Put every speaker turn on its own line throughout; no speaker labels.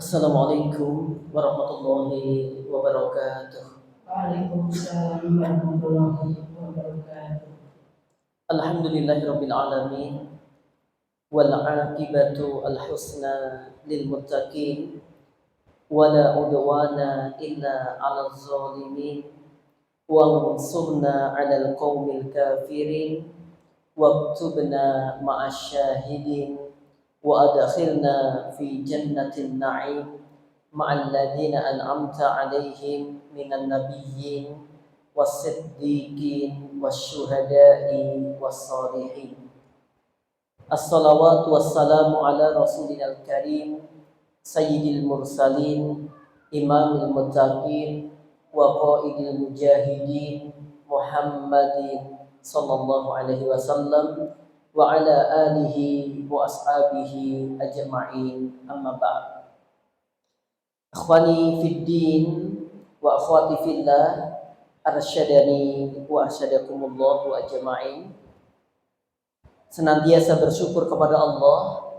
Assalamualaikum warahmatullahi wabarakatuh.
Waalaikumsalam warahmatullahi wabarakatuh.
Alhamdulillahirabbil alamin wal 'aqibatu al husna lil muttaqin wala udwana illa 'alal zalimin wansurna 'alal qaumil kafirin waktubna ma'asy syahidin wa adkhilna fi jannatin na'im ma'al ladzina an'amta 'alaihim minan nabiyyin was-siddiqin wasyuhada'i was-shalihin. Assalawatu wassalamu ala rasulil karim sayyidil mursalin imamil muttaqin wa qaidil mujahidin Muhammadin sallallahu alaihi wasallam wa ala alihi wa ashabihi ajma'in, amma ba'd. Akhwani fid din wa akhwati fillah, arsyadani wa arsyadakumullah ajma'in. Senantiasa bersyukur kepada Allah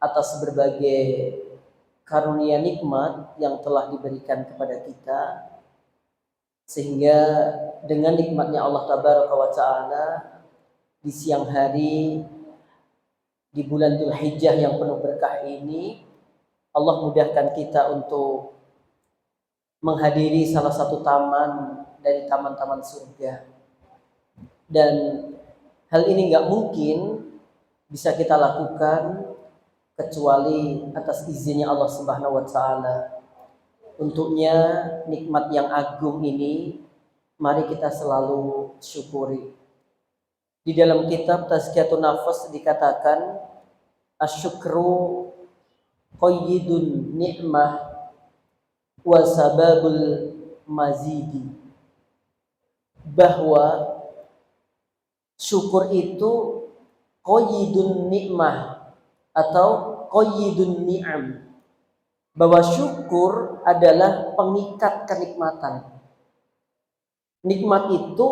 atas berbagai karunia nikmat yang telah diberikan kepada kita, sehingga dengan nikmatnya Allah tabaraka wa ta'ala di siang hari di bulan Dzulhijjah yang penuh berkah ini, Allah mudahkan kita untuk menghadiri salah satu taman dari taman-taman surga. Dan hal ini nggak mungkin bisa kita lakukan kecuali atas izinnya Allah Subhanahu wa Ta'ala. Untuknya nikmat yang agung ini, mari kita selalu syukuri. Di dalam kitab Tazkiyatun Nafas dikatakan, asyukru qayyidun ni'mah wa sababul mazidi. Bahwa syukur itu qayyidun ni'mah atau qayyidun ni'am. Bahwa syukur adalah pengikat kenikmatan. Nikmat itu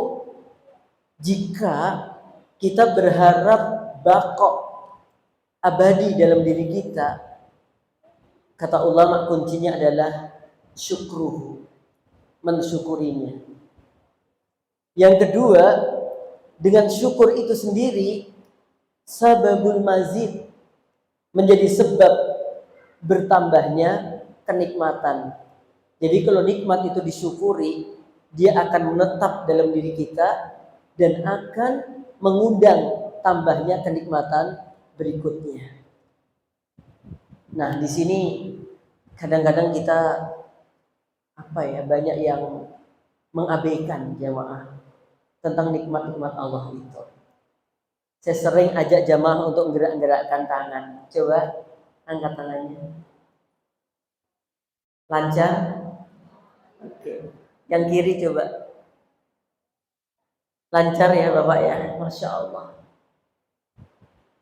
jika kita berharap baqo abadi dalam diri kita, kata ulama kuncinya adalah syukruhu, mensyukurinya. Yang kedua, dengan syukur itu sendiri sababul mazid, menjadi sebab bertambahnya kenikmatan. Jadi kalau nikmat itu disyukuri, dia akan menetap dalam diri kita dan akan mengundang tambahnya kenikmatan berikutnya. Nah, di sini kadang-kadang kita banyak yang mengabaikan jamaah tentang nikmat-nikmat Allah itu. Saya sering ajak jamaah untuk gerak-gerakkan tangan. Coba angkat tangannya. Lancar? Oke. Yang kiri coba. Lancar ya Bapak ya, Masya Allah.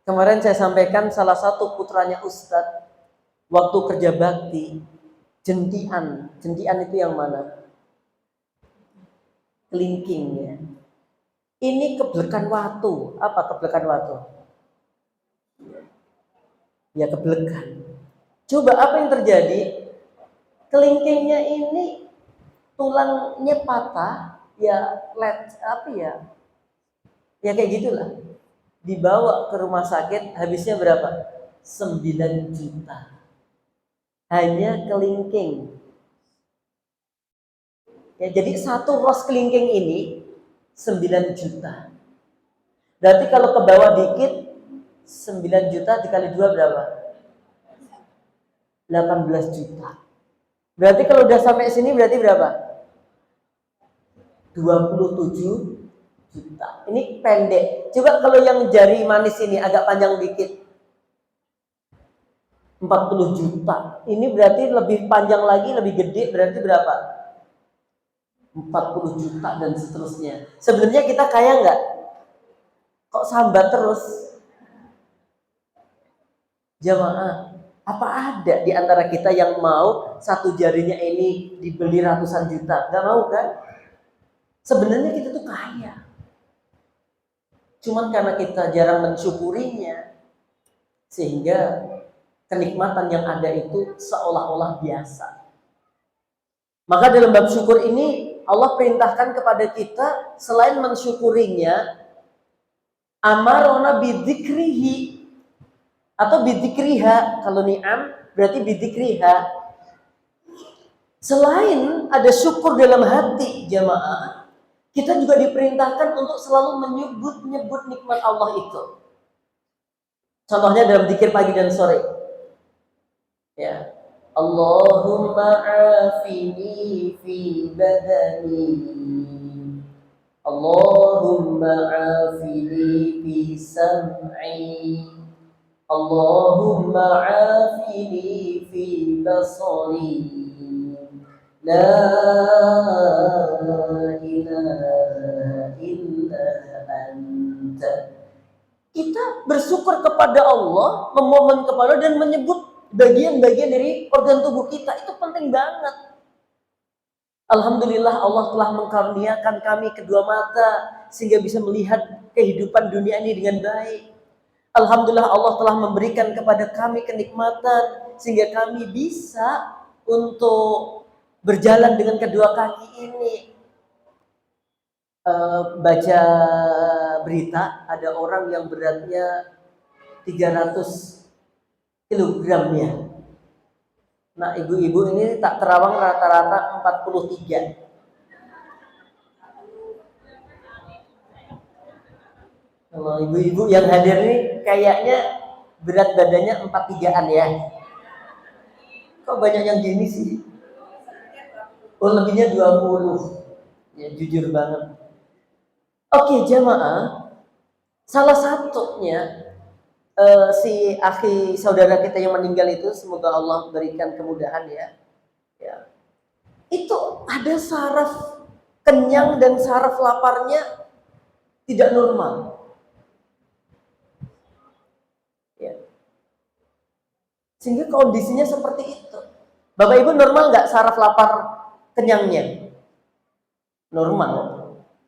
Kemarin saya sampaikan salah satu putranya Ustadz waktu kerja bakti, jentian itu yang mana? Kelingking ya. Ini keblekan watu. Apa keblekan watu? Ya keblekan. Coba apa yang terjadi? Kelingkingnya ini tulangnya patah, ya ya kayak gitulah. Dibawa ke rumah sakit, habisnya berapa? 9 juta. Hanya kelingking. Ya, jadi satu ros kelingking ini 9 juta. Berarti kalau ke bawah dikit 9 juta dikali 2 berapa? 18 juta. Berarti kalau udah sampai sini berarti berapa? 27 juta. Ini pendek. Coba kalau yang jari manis ini agak panjang dikit, 40 juta. Ini berarti lebih panjang lagi, lebih gede, berarti berapa? 40 juta dan seterusnya. Sebenarnya kita kaya nggak? Kok sambat terus? Jamaah, apa ada di antara kita yang mau satu jarinya ini dibeli ratusan juta? Nggak mau kan? Sebenarnya kita tuh kaya. Cuman karena kita jarang mensyukurinya, sehingga kenikmatan yang ada itu seolah-olah biasa. Maka dalam bab syukur ini Allah perintahkan kepada kita selain mensyukurinya, amarona bidzikrihi atau bidzikriha. Kalau ni'am berarti bidzikriha. Selain ada syukur dalam hati jamaah, kita juga diperintahkan untuk selalu menyebut-nyebut nikmat Allah itu. Contohnya dalam zikir pagi dan sore. Ya. Allahumma afini fi badani, Allahumma afini fi sam'i, Allahumma afini fi basari, la ilaha illa anta. Kita bersyukur kepada Allah, memohon kepada dan menyebut bagian-bagian dari organ tubuh kita. Itu penting banget. Alhamdulillah Allah telah mengkaruniakan kami kedua mata sehingga bisa melihat kehidupan dunia ini dengan baik. Alhamdulillah Allah telah memberikan kepada kami kenikmatan sehingga kami bisa untuk berjalan dengan kedua kaki ini. Baca berita ada orang yang beratnya 300 kilogram ya. Nah, ibu-ibu ini tak terawang rata-rata 43. Kalau ibu-ibu yang hadir ini kayaknya berat badannya 43-an ya. Kok banyak yang gini sih? Oh, lebihnya 20. Ya, jujur banget. Oke, jamaah. Salah satunya si akhi saudara kita yang meninggal itu, semoga Allah berikan kemudahan ya. Itu ada saraf kenyang dan saraf laparnya tidak normal. Ya. Sehingga kondisinya seperti itu. Bapak Ibu normal nggak saraf lapar kenyangnya? Normal,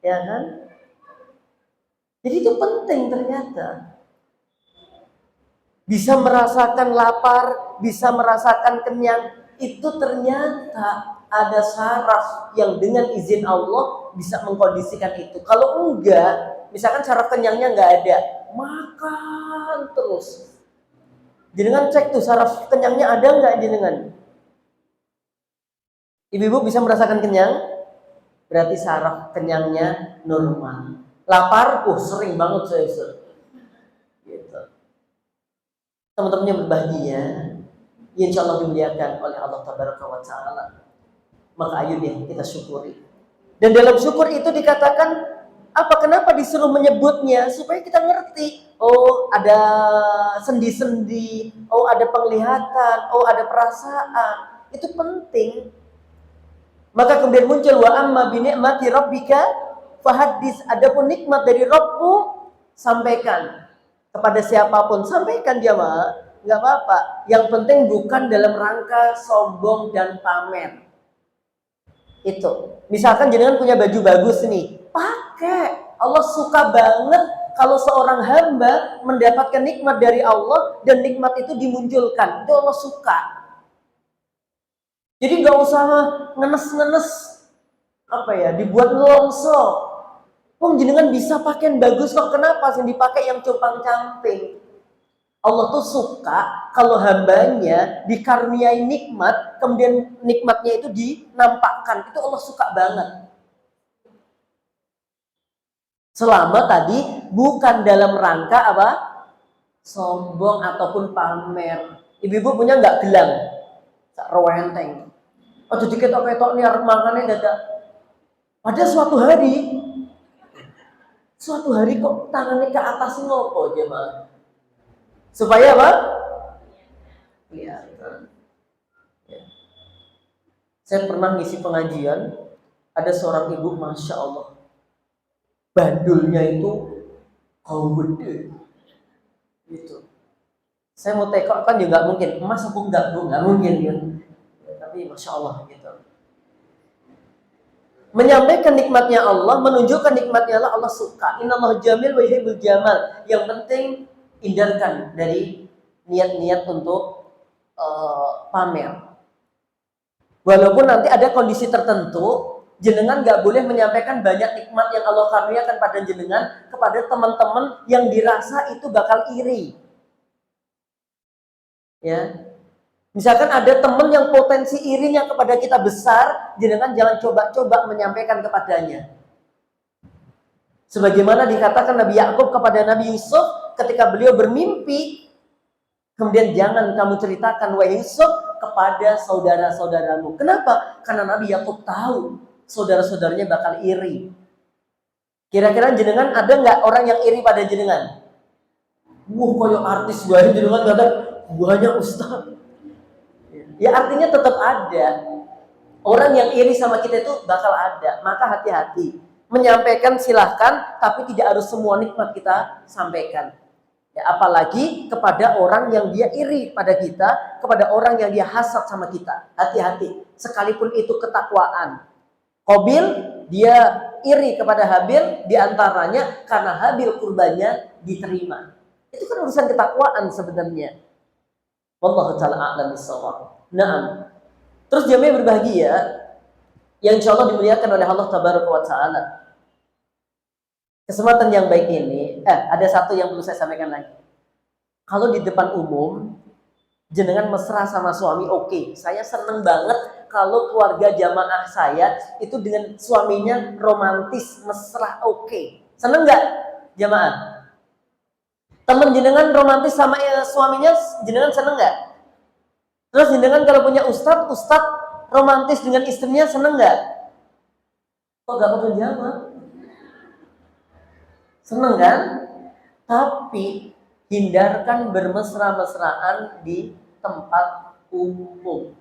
ya kan? Jadi itu penting ternyata. Bisa merasakan lapar, bisa merasakan kenyang, itu ternyata ada saraf yang dengan izin Allah bisa mengkondisikan itu. Kalau enggak, misalkan saraf kenyangnya enggak ada, makan terus. Jenengan cek tuh saraf kenyangnya ada enggak jenengan? Ibu-ibu bisa merasakan kenyang? Berarti saraf kenyangnya normal. Lapar, sering banget saya gitu. Teman-temannya berbahagia, insya Allah dimuliakan oleh Allah Tabaraka wa Ta'ala. Maka ayo deh kita syukuri. Dan dalam syukur itu dikatakan kenapa disuruh menyebutnya? Supaya kita ngerti. Oh, ada sendi-sendi, oh ada penglihatan, oh ada perasaan. Itu penting. Maka kemudian muncul wa amma bi ni'mati rabbika fahaddits. Adapun nikmat dari Rabbmu, sampaikan kepada siapapun, sampaikan jamaah, nggak apa-apa. Yang penting bukan dalam rangka sombong dan pamer. Itu. Misalkan jenengan punya baju bagus nih, pakai. Allah suka banget kalau seorang hamba mendapatkan nikmat dari Allah dan nikmat itu dimunculkan. Itu Allah suka. Jadi nggak usah ngenes-ngenes dibuat ngelongso. Jenengan bisa pakaian bagus kok, kenapa sih dipakai yang compang-camping? Allah tuh suka kalau hambanya dikaruniai nikmat, kemudian nikmatnya itu dinampakkan. Itu Allah suka banget. Selama tadi bukan dalam rangka sombong ataupun pamer. Ibu-ibu punya nggak gelang? Sak rewenteng. Aduh diketok-ketok nih arep mangane dadak. Pada suatu hari kok tangannya ke atas ngopo jemaah? Supaya apa? Kelihatan. Ya. Saya pernah ngisi pengajian, ada seorang ibu, masya Allah, bandulnya itu gede, gitu. Saya mau tekok kan juga nggak mungkin, emas aku nggak mungkin kan. Ya, tapi masya Allah gitu. Menyampaikan nikmatnya Allah, menunjukkan nikmatnya Allah suka. Innallaha jamil wa yuhibbul jamal. Yang penting hindarkan dari niat-niat untuk pamer. Walaupun nanti ada kondisi tertentu, jenengan nggak boleh menyampaikan banyak nikmat yang Allah karuniakan pada jenengan kepada teman-teman yang dirasa itu bakal iri. Ya, misalkan ada teman yang potensi irinya kepada kita besar, jenengan jangan coba-coba menyampaikan kepadanya. Sebagaimana dikatakan Nabi Yakub kepada Nabi Yusuf ketika beliau bermimpi, kemudian jangan kamu ceritakan wahai Yusuf kepada saudara-saudaramu. Kenapa? Karena Nabi Yakub tahu saudara-saudaranya bakal iri. Kira-kira jenengan ada nggak orang yang iri pada jenengan? Kayak artis banyak jenengan kata banyak ustaz. Ya artinya tetap ada. Orang yang iri sama kita itu bakal ada. Maka hati-hati. Menyampaikan silahkan, tapi tidak harus semua nikmat kita sampaikan. Ya, apalagi kepada orang yang dia iri pada kita, kepada orang yang dia hasad sama kita. Hati-hati. Sekalipun itu ketakwaan. Qabil dia iri kepada Habil diantaranya karena Habil kurbannya diterima. Itu kan urusan ketakwaan sebenarnya. Wallahu ta'ala a'lam bishawab. Naam. Terus jamaah berbahagia yang insyaallah dimuliakan oleh Allah tabaraka wa taala. Kesempatan yang baik ini, ada satu yang perlu saya sampaikan lagi. Kalau di depan umum, jenengan mesra sama suami, oke. Saya seneng banget kalau keluarga jamaah saya itu dengan suaminya romantis, mesra, oke. Seneng nggak jamaah? Temen jenengan romantis sama suaminya, jenengan seneng nggak? Terus jenengan kalau punya ustadz romantis dengan istrinya, seneng nggak? Kok nggak perlu jawab? Seneng kan? Tapi hindarkan bermesra-mesraan di tempat umum.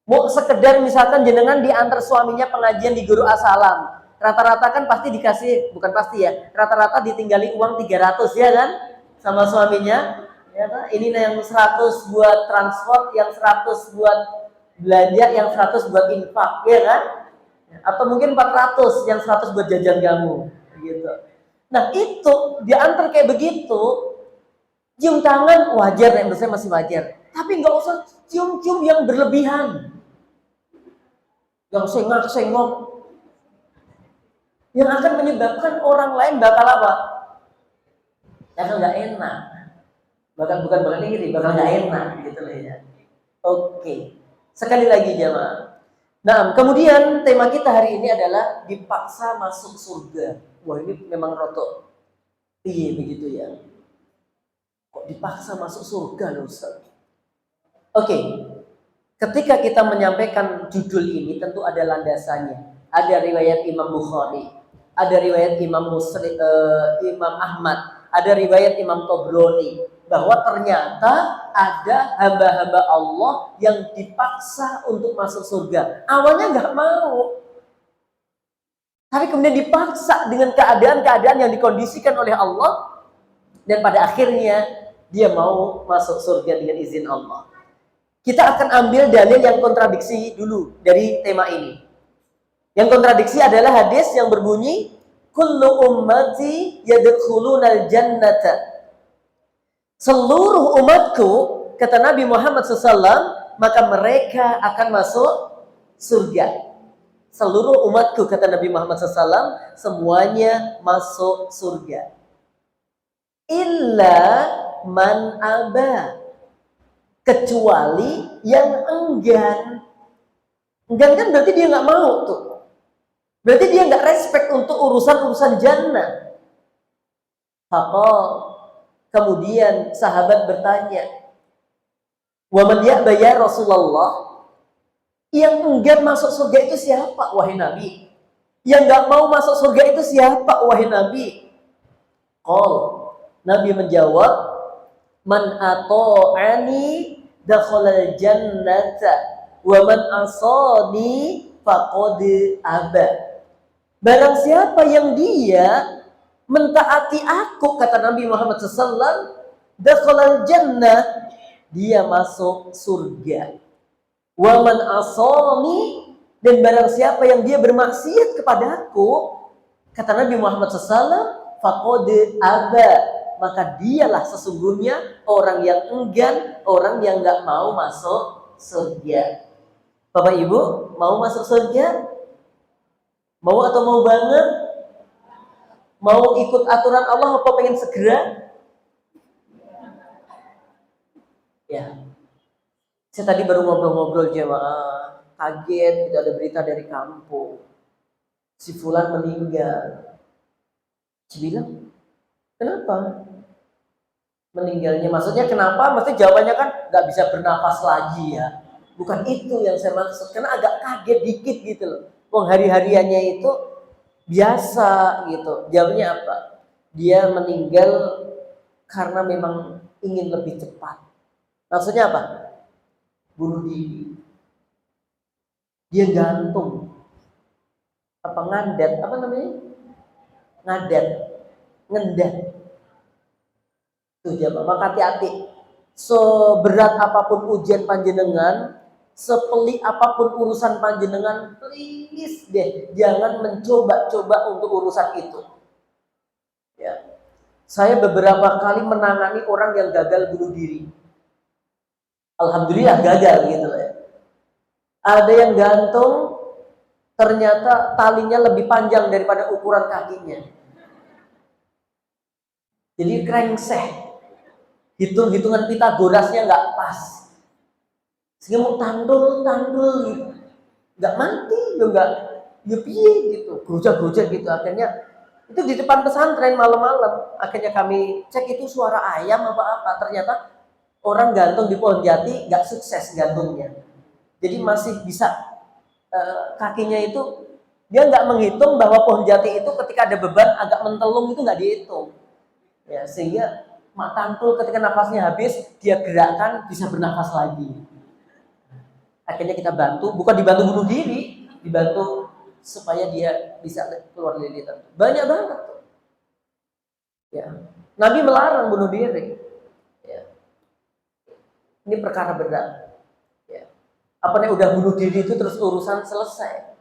Mau sekedar misalkan jenengan diantar suaminya pengajian di Guru Asalam, rata-rata kan pasti dikasih, bukan pasti ya, rata-rata ditinggali uang 300 ya kan sama suaminya. Ya kan? Ini yang 100 buat transport, yang 100 buat belanja, yang 100 buat infak, ya kan? Atau mungkin 400, yang 100 buat jajan kamu, gitu. Nah itu diantar kayak begitu, cium tangan wajar, ya menurut saya masih wajar. Tapi nggak usah cium-cium yang berlebihan, yang sengok-sengok, yang akan menyebabkan orang lain bakal apa? Bakal nggak enak. Bukan iri, bakal nggak enak gitu loh ya. Oke. Sekali lagi jamaah. Nah, kemudian tema kita hari ini adalah dipaksa masuk surga. Wah, ini memang rotok. Iya begitu ya. Kok dipaksa masuk surga loh Ustaz? Oke. Ketika kita menyampaikan judul ini tentu ada landasannya. Ada riwayat Imam Bukhari, ada riwayat Imam Muslim, Imam Ahmad, ada riwayat Imam Tobroni, bahwa ternyata ada hamba-hamba Allah yang dipaksa untuk masuk surga. Awalnya nggak mau, tapi kemudian dipaksa dengan keadaan-keadaan yang dikondisikan oleh Allah, dan pada akhirnya dia mau masuk surga dengan izin Allah. Kita akan ambil dalil yang kontradiksi dulu dari tema ini. Yang kontradiksi adalah hadis yang berbunyi, kullu ummati yadkhulunal jannata. Seluruh umatku, kata Nabi Muhammad SAW, maka mereka akan masuk surga. Seluruh umatku, kata Nabi Muhammad SAW, semuanya masuk surga. Illa man aba. Kecuali yang enggan. Enggan kan berarti dia nggak mau tuh. Berarti dia nggak respect untuk urusan-urusan jannah. Kemudian sahabat bertanya, wa man ya'ba ya Rasulullah? Yang enggan masuk surga itu siapa, wahai Nabi? Yang nggak mau masuk surga itu siapa, wahai Nabi? Nabi menjawab, man ata'ani dakhalal jannata wa man asani faqad aba. Barang siapa yang dia mentaati aku, kata Nabi Muhammad SAW, dakhalal jannah, dia masuk surga. Wa man asani, dan barang siapa yang dia bermaksiat kepadaku, kata Nabi Muhammad SAW, faqad aba, maka dialah sesungguhnya orang yang enggan, orang yang nggak mau masuk surga. Bapak Ibu, mau masuk surga? Mau atau mau banget? Mau ikut aturan Allah apa pengen segera? Ya, saya tadi baru ngobrol-ngobrol jemaah, kaget gitu ada berita dari kampung. Si fulan meninggal. Saya bilang, kenapa? Meninggalnya, maksudnya kenapa? Maksudnya jawabannya kan nggak bisa bernafas lagi ya. Bukan itu yang saya maksud, karena agak kaget dikit gitu loh. Wong hari-hariannya itu biasa gitu. Jawabnya apa? Dia meninggal karena memang ingin lebih cepat. Maksudnya apa? Bunuh diri. Dia gantung. Apa ngadat? Apa namanya? Ngadat. Ngendat. Tuh jamaah, maka hati-hati. Seberat apapun ujian panjenengan, sepelik apapun urusan panjenengan, please deh jangan mencoba-coba untuk urusan itu. Ya. Saya beberapa kali menangani orang yang gagal bunuh diri. Alhamdulillah gagal gitu ya. Ada yang gantung, ternyata talinya lebih panjang daripada ukuran kakinya. Jadi krengseh. Hitung-hitungan Pitagorasnya nggak pas. Sehingga mau tandul gitu. Nggak mati, ya piye gitu. Gerujak-gerujak gitu. Akhirnya itu di depan pesantren malam-malam. Akhirnya kami cek itu suara ayam apa-apa. Ternyata orang gantung di pohon jati nggak sukses gantungnya. Jadi masih bisa kakinya itu dia nggak menghitung bahwa pohon jati itu ketika ada beban agak mentelung itu nggak dihitung. Ya, sehingga mak tangkul ketika nafasnya habis dia gerakkan bisa bernafas lagi. Akhirnya kita bantu, bukan dibantu bunuh diri, dibantu supaya dia bisa keluar lilitan. Banyak banget tuh. Ya. Nabi melarang bunuh diri. Ya. Ini perkara berat. Ya. Apa nih udah bunuh diri itu terus urusan selesai?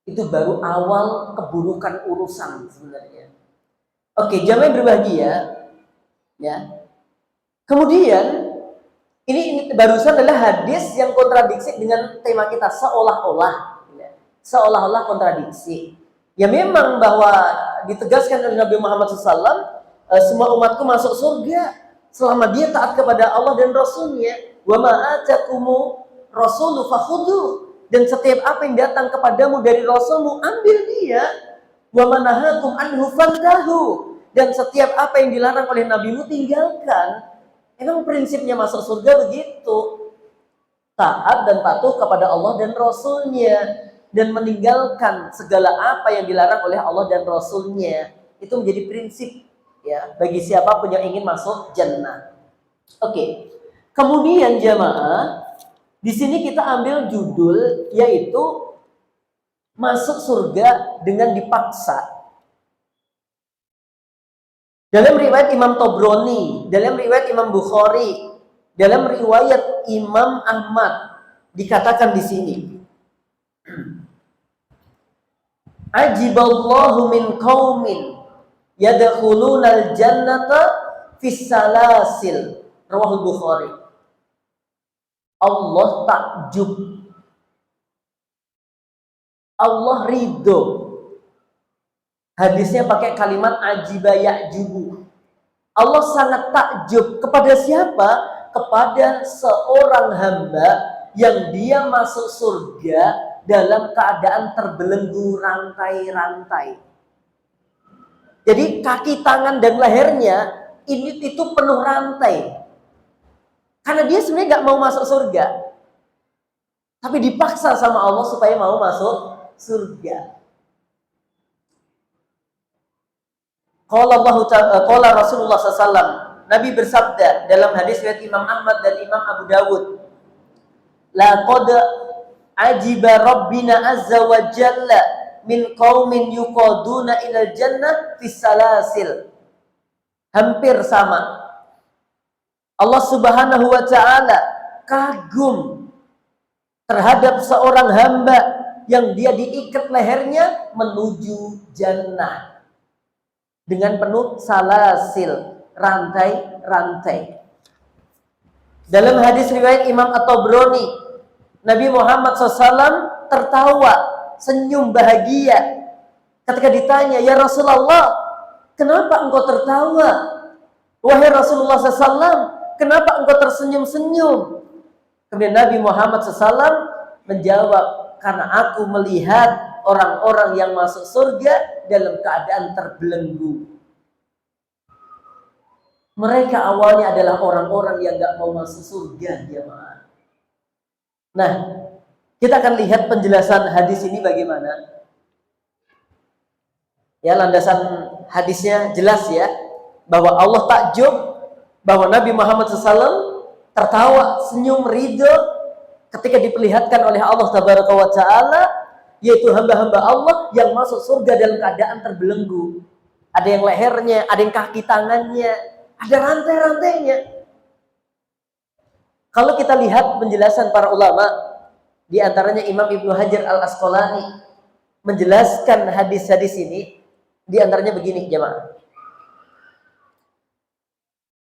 Itu baru awal keburukan urusan sebenarnya. Oke, jamaah yang berbahagia. Ya. Kemudian ini barusan adalah hadis yang kontradiksi dengan tema kita seolah-olah, ya. Seolah-olah kontradiksi. Ya memang bahwa ditegaskan oleh Nabi Muhammad SAW, semua umatku masuk surga selama dia taat kepada Allah dan Rasulnya. Wa ma'atakumu rasulu fakhudhu, dan setiap apa yang datang kepadamu dari Rasulmu ambil dia. Wa manahakum anhu fantahu, dan setiap apa yang dilarang oleh nabimu tinggalkan. Emang prinsipnya masuk surga begitu. Taat dan patuh kepada Allah dan Rasulnya, dan meninggalkan segala apa yang dilarang oleh Allah dan Rasulnya. Itu menjadi prinsip ya bagi siapapun yang ingin masuk jannah. Oke. Kemudian jamaah, di sini kita ambil judul yaitu masuk surga dengan dipaksa. Dalam riwayat Imam Tobroni, dalam riwayat Imam Bukhari, dalam riwayat Imam Ahmad dikatakan di sini, ajiballahu min qaumin yadkhulunal jannata fis salasil. Rawahul Bukhari. Allah takjub, Allah ridho. Hadisnya pakai kalimat ajiba ya'jubu. Allah sangat takjub kepada siapa? Kepada seorang hamba yang dia masuk surga dalam keadaan terbelenggu rantai-rantai. Jadi kaki, tangan, dan lehernya itu penuh rantai. Karena dia sebenarnya nggak mau masuk surga, tapi dipaksa sama Allah supaya mau masuk surga. Qala Rasulullah SAW, Nabi bersabda dalam hadis riwayat Imam Ahmad dan Imam Abu Dawud, laqad ajiba Rabbina azza wa jalla min qaumin yuqaduna ilal jannah fis salasil. Hampir sama. Allah Subhanahu wa taala kagum terhadap seorang hamba yang dia diikat lehernya menuju jannah. dengan penuh salasil, rantai-rantai. Dalam hadis riwayat Imam At-Tabrani, Nabi Muhammad SAW tertawa, senyum bahagia ketika ditanya, "Ya Rasulullah, kenapa engkau tertawa? Wahai Rasulullah SAW, kenapa engkau tersenyum-senyum?" Kemudian Nabi Muhammad SAW menjawab, "Karena aku melihat orang-orang yang masuk surga dalam keadaan terbelenggu." Mereka awalnya adalah orang-orang yang gak mau masuk surga, jemaah. Nah, kita akan lihat penjelasan hadis ini bagaimana. Ya, landasan hadisnya jelas ya, bahwa Allah takjub, bahwa Nabi Muhammad SAW tertawa, senyum, ridho ketika diperlihatkan oleh Allah Tabaraka wa Ta'ala, yaitu hamba-hamba Allah yang masuk surga dalam keadaan terbelenggu. Ada yang lehernya, ada yang kaki tangannya, ada rantai-rantainya. Kalau kita lihat penjelasan para ulama, di antaranya Imam Ibnu Hajar Al-Asqalani menjelaskan hadis-hadis ini, di antaranya begini, jemaah.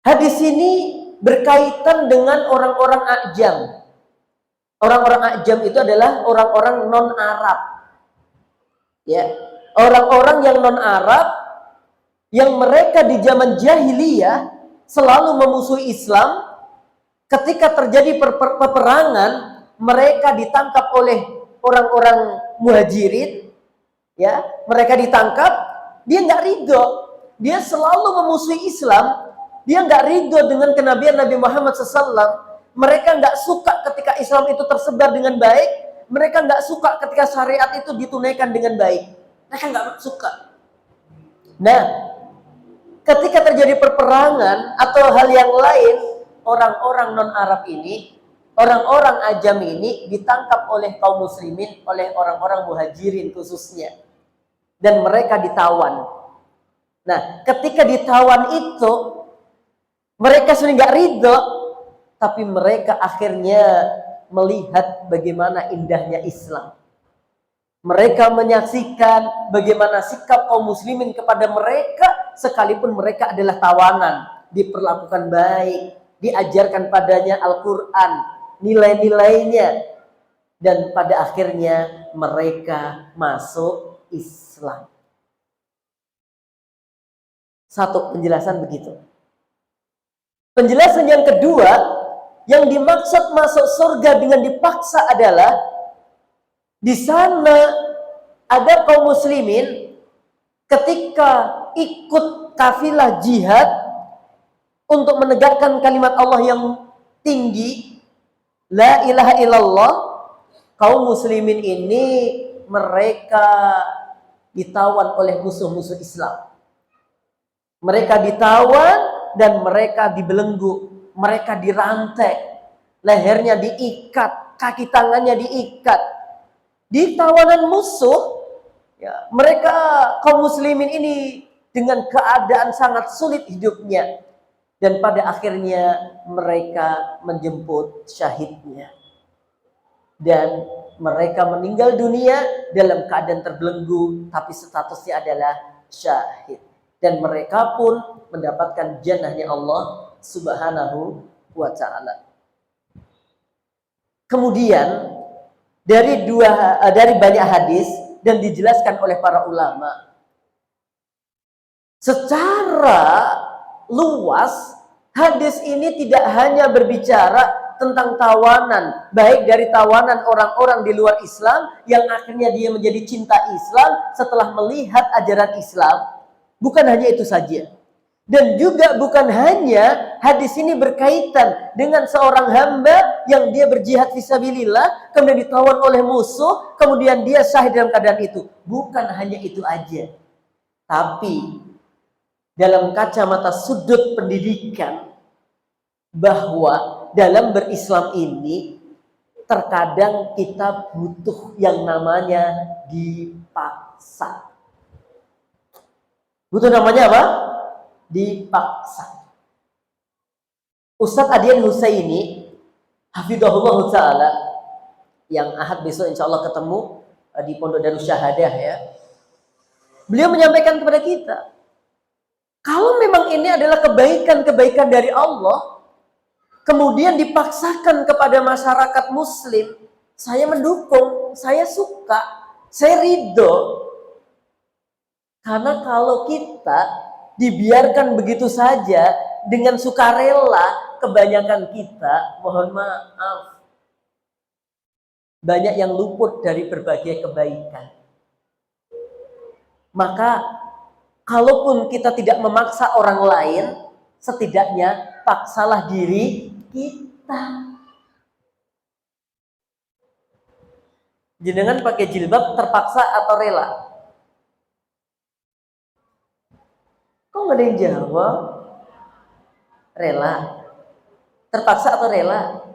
Hadis ini berkaitan dengan orang-orang A'jam. Orang-orang A'jam itu adalah orang-orang non-Arab. Ya, orang-orang yang non-Arab yang mereka di zaman jahiliyah selalu memusuhi Islam. Ketika terjadi peperangan, mereka ditangkap oleh orang-orang Muhajirin. Ya, mereka ditangkap, dia nggak ridho, dia selalu memusuhi Islam. Dia nggak ridho dengan kenabian Nabi Muhammad SAW. Mereka nggak suka ketika Islam itu tersebar dengan baik. Mereka nggak suka ketika syariat itu ditunaikan dengan baik. Mereka nggak suka. Nah, ketika terjadi perperangan atau hal yang lain, orang-orang non-Arab ini, orang-orang Ajam ini ditangkap oleh kaum muslimin, oleh orang-orang Muhajirin khususnya. Dan mereka ditawan. Nah, ketika ditawan itu, mereka sudah nggak ridho, tapi mereka akhirnya melihat bagaimana indahnya Islam. Mereka menyaksikan bagaimana sikap kaum muslimin kepada mereka, sekalipun mereka adalah tawanan, diperlakukan baik, diajarkan padanya Al-Quran, nilai-nilainya, dan pada akhirnya mereka masuk Islam. Satu penjelasan begitu. Penjelasan yang kedua, yang dimaksud masuk surga dengan dipaksa adalah di sana ada kaum muslimin ketika ikut kafilah jihad untuk menegakkan kalimat Allah yang tinggi, la ilaha illallah, kaum muslimin ini mereka ditawan oleh musuh-musuh Islam. Mereka ditawan dan mereka dibelenggu, mereka dirantai, lehernya diikat, kaki tangannya diikat. Di tawanan musuh, ya, mereka kaum muslimin ini dengan keadaan sangat sulit hidupnya, dan pada akhirnya mereka menjemput syahidnya, dan mereka meninggal dunia dalam keadaan terbelenggu, tapi statusnya adalah syahid, dan mereka pun mendapatkan jannahnya Allah Subhanahu wa Ta'ala. Kemudian dari banyak hadis dan dijelaskan oleh para ulama, secara luas hadis ini tidak hanya berbicara tentang tawanan, baik dari tawanan orang-orang di luar Islam yang akhirnya dia menjadi cinta Islam setelah melihat ajaran Islam. Bukan hanya itu saja. Dan juga bukan hanya hadis ini berkaitan dengan seorang hamba yang dia berjihad fisabilillah, kemudian ditawan oleh musuh, kemudian dia syahid dalam keadaan itu. Bukan hanya itu aja. Tapi dalam kacamata sudut pendidikan, bahwa dalam berislam ini terkadang kita butuh yang namanya dipaksa. Butuh namanya apa? Dipaksa. Ustadz Adian Husaini hafidhahullah ta'ala, yang ahad besok insya Allah ketemu di Pondok Darus Syahadah ya, beliau menyampaikan kepada kita Kalau memang ini adalah kebaikan-kebaikan dari Allah, kemudian dipaksakan kepada masyarakat muslim, saya mendukung, saya suka, saya ridho. Karena kalau kita dibiarkan begitu saja dengan sukarela, kebanyakan kita, mohon maaf, banyak yang luput dari berbagai kebaikan. Maka kalaupun kita tidak memaksa orang lain, setidaknya paksalah diri kita. Jenengan pakai jilbab terpaksa atau rela? Kok nggak ada yang jawab? Rela. Terpaksa atau rela?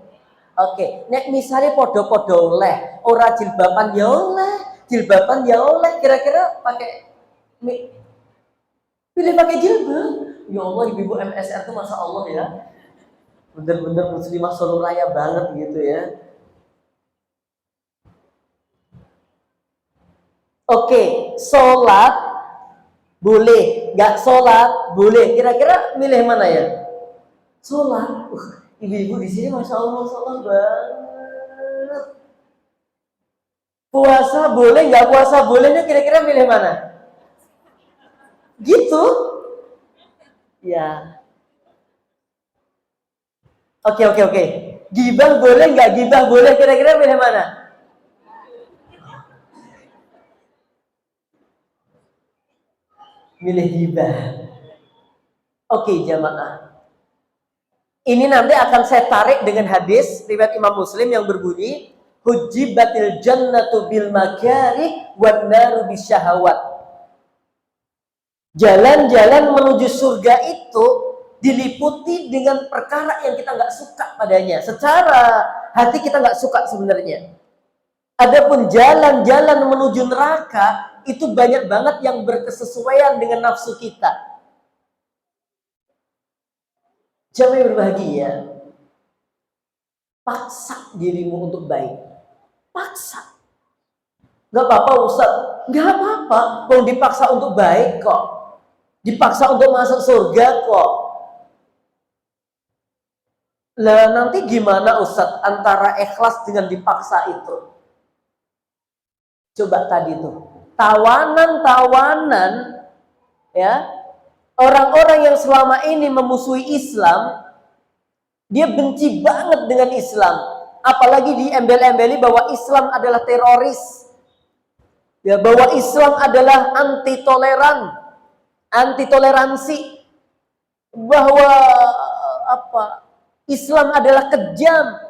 Oke, nek misalnya podo-podo oleh, ora jilbaban ya oleh, jilbaban ya oleh, kira-kira pakai pilih pakai jilbab. Ya Allah, ibu-ibu MSR tuh Masya Allah ya, bener-bener muslimah Solo Raya banget gitu ya. Oke, sholat boleh, nggak sholat boleh. Kira-kira milih mana ya? Sholat. Ibu-ibu di sini Masya Allah banget. Puasa boleh, nggak puasa bolehnya kira-kira milih mana? Gitu. Ya. Oke. Gibah boleh, nggak gibah boleh, kira-kira milih mana? Milih gibah. Oke, jamaah. Ini nanti akan saya tarik dengan hadis riwayat Imam Muslim yang berbunyi, hujibatil jannatu bil makarih wan naru bisyahawat. Jalan-jalan menuju surga itu diliputi dengan perkara yang kita nggak suka padanya. Secara hati kita nggak suka sebenarnya. Adapun jalan-jalan menuju neraka itu banyak banget yang berkesesuaian dengan nafsu kita. Jamaah yang berbahagia, paksa dirimu untuk baik. Paksa. Gak apa-apa Ustaz, gak apa-apa. Mau dipaksa untuk baik kok. Dipaksa untuk masuk surga kok. Lah nanti gimana Ustaz antara ikhlas dengan dipaksa itu? Coba tadi tuh. Tawanan-tawanan ya. Orang-orang yang selama ini memusuhi Islam, dia benci banget dengan Islam. Apalagi diembel-embeli bahwa Islam adalah teroris. Ya, bahwa Islam adalah anti toleran, anti toleransi. Bahwa Islam adalah kejam.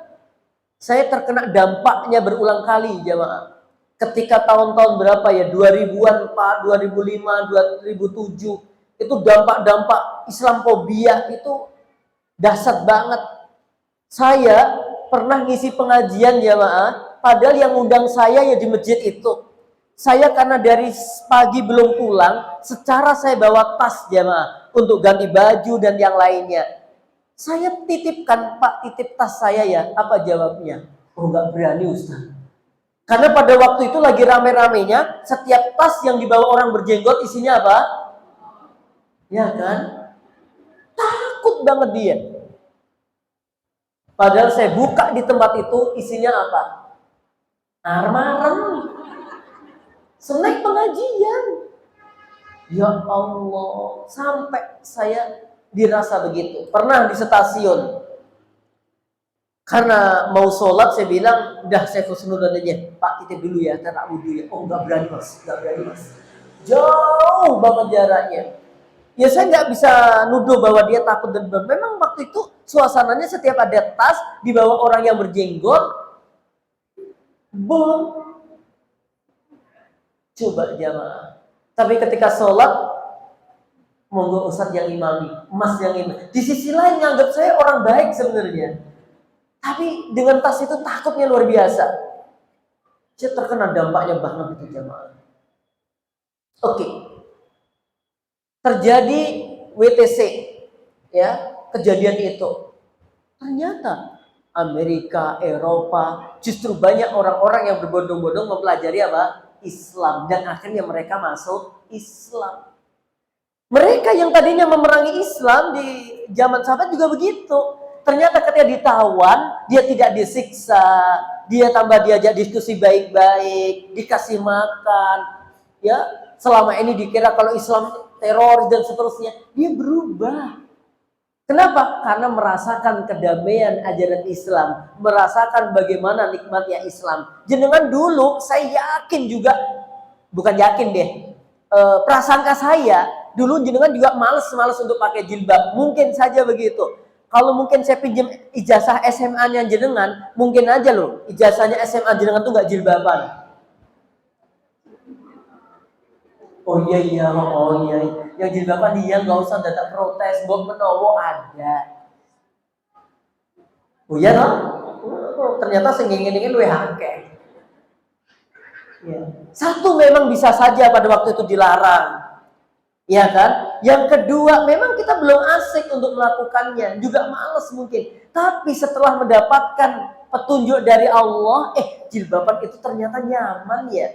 Saya terkena dampaknya berulang kali, jamaah. Ketika tahun-tahun berapa ya, 2000-an, 2005, 2007, itu dampak-dampak Islamfobia itu dahsyat banget. Saya pernah ngisi pengajian jamaah, padahal yang undang saya ya di masjid itu. Saya karena dari pagi belum pulang, secara saya bawa tas jamaah untuk ganti baju dan yang lainnya. Saya titipkan, Pak, titip tas saya ya. Apa jawabnya? Oh, nggak berani Ustaz. Karena pada waktu itu lagi rame-ramenya, setiap tas yang dibawa orang berjenggot isinya apa? Ya kan? Takut banget dia. Padahal saya buka di tempat itu isinya apa? Armarem. Snack pengajian. Ya Allah, sampai saya dirasa begitu. Pernah di stasiun. Karena mau sholat saya bilang, udah saya khusnudan aja. Pak titip dulu ya, tak wudhu ya. Oh nggak berani mas, nggak berani mas. Jauh banget jaraknya. Ya saya nggak bisa nuduh bahwa dia takut dan memang waktu itu suasananya setiap ada tas dibawa orang yang berjenggot, bom. Coba jamaah. Tapi ketika sholat, monggo Ustadz yang imami, Mas yang imami. Di sisi lain nganggap saya orang baik sebenarnya. Tapi dengan tas itu takutnya luar biasa. Saya terkena dampaknya banget itu jamaah. Oke. Terjadi WTC, ya, kejadian itu. Ternyata Amerika, Eropa, justru banyak orang-orang yang berbondong-bondong mempelajari apa? Islam, dan akhirnya mereka masuk Islam. Mereka yang tadinya memerangi Islam di zaman sahabat juga begitu. Ternyata ketika ditawan, dia tidak disiksa, dia tambah diajak diskusi baik-baik, dikasih makan. Ya, selama ini dikira kalau Islam teroris dan seterusnya, dia berubah. Kenapa? Karena merasakan kedamaian ajaran Islam, merasakan bagaimana nikmatnya Islam. Jenengan dulu, saya yakin juga, bukan yakin deh, prasangka saya dulu jenengan juga males untuk pakai jilbab. Mungkin saja begitu. Kalau mungkin saya pinjam ijazah SMA-nya jenengan, mungkin aja loh ijazahnya SMA jenengan tuh nggak jilbaban. Oh iya, yang jilbaban dia nggak usah datang protes, buat menowo ada. Oh iya dong, ternyata sengingin-ingin luwih akeh. Ya. Satu memang bisa saja pada waktu itu dilarang. Ya kan? Yang kedua, memang kita belum asik untuk melakukannya, juga males mungkin. Tapi setelah mendapatkan petunjuk dari Allah, jilbaban itu ternyata nyaman ya.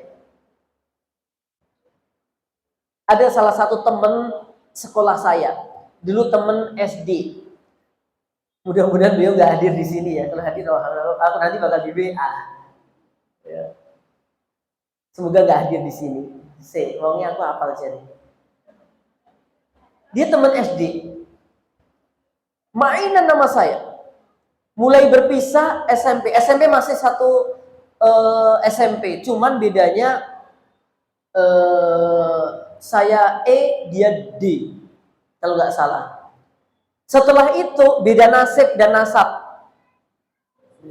Ada salah satu teman sekolah saya, dulu teman SD. Mudah-mudahan beliau nggak hadir di sini ya. Kalau hadir, aku nanti bakal di WA. Ya. Semoga nggak hadir di sini. Wongnya aku hafal jadi. Dia teman SD. Mainan nama saya. Mulai berpisah SMP. SMP masih satu SMP. Cuman bedanya saya E, dia D. Kalau nggak salah. Setelah itu beda nasib dan nasab.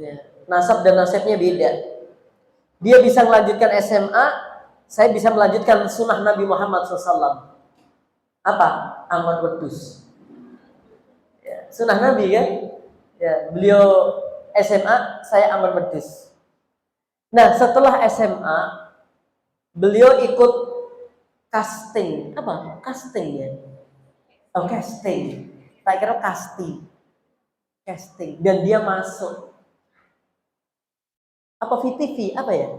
Ya, nasab dan nasibnya beda. Dia bisa melanjutkan SMA. Saya bisa melanjutkan sunnah Nabi Muhammad SAW. Apa? Amal wedus. Ya, sunnah Nabi kan? Ya, beliau SMA, saya amal wedus. Nah, setelah SMA, beliau ikut casting. Apa? Casting ya? Oh, casting. Tak kira casting. Casting. Dan dia masuk. Apa VTV? Apa ya?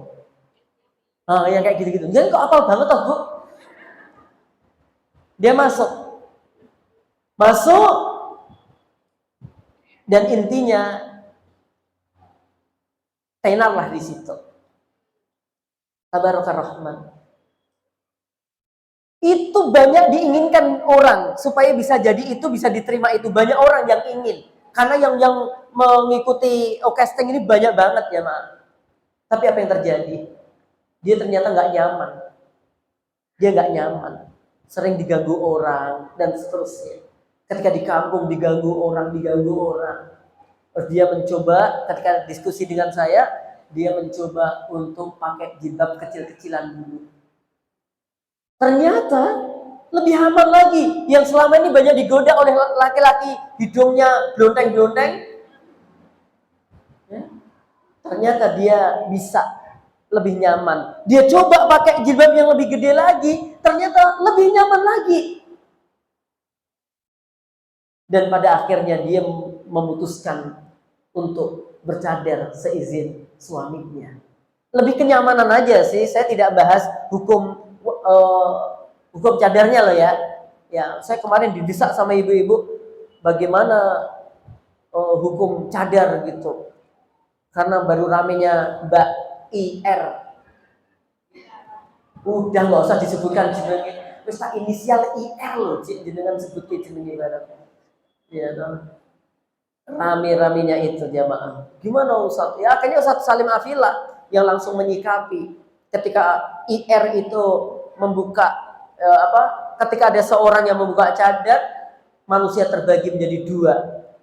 Oh, yang kayak gitu-gitu. Jadi kok apal banget toh, Bu? Dia masuk, dan intinya tenarlah di situ. Tabarakar Rahman. Itu banyak diinginkan orang supaya bisa jadi itu, bisa diterima itu. Banyak orang yang ingin, karena yang mengikuti casting ini banyak banget ya, Ma. Tapi apa yang terjadi? Dia ternyata nggak nyaman. Dia nggak nyaman. Sering diganggu orang dan seterusnya. Ketika di kampung diganggu orang. Terus dia mencoba, ketika diskusi dengan saya, dia mencoba untuk pakai jilbab kecil-kecilan dulu. Ternyata lebih aman lagi. Yang selama ini banyak digoda oleh laki-laki, hidungnya blonteng-blonteng. Ya. Ternyata dia bisa lebih nyaman. Dia coba pakai jilbab yang lebih gede lagi, ternyata lebih nyaman lagi. Dan pada akhirnya dia memutuskan untuk bercadar seizin suaminya. Lebih kenyamanan aja sih, saya tidak bahas hukum cadarnya loh ya. Ya, saya kemarin didesak sama ibu-ibu bagaimana hukum cadar gitu. Karena baru ramenya Mbak IR. Udah nggak usah disebutkan jenenge. Wis tak inisial IR loh, jenengan sebut jenenge barang. Ya dong. Rame-ramenya itu jamaah. Gimana Ustaz? Ya akhirnya Ustaz Salim Afila yang langsung menyikapi ketika IR itu membuka ketika ada seorang yang membuka cadar, manusia terbagi menjadi dua.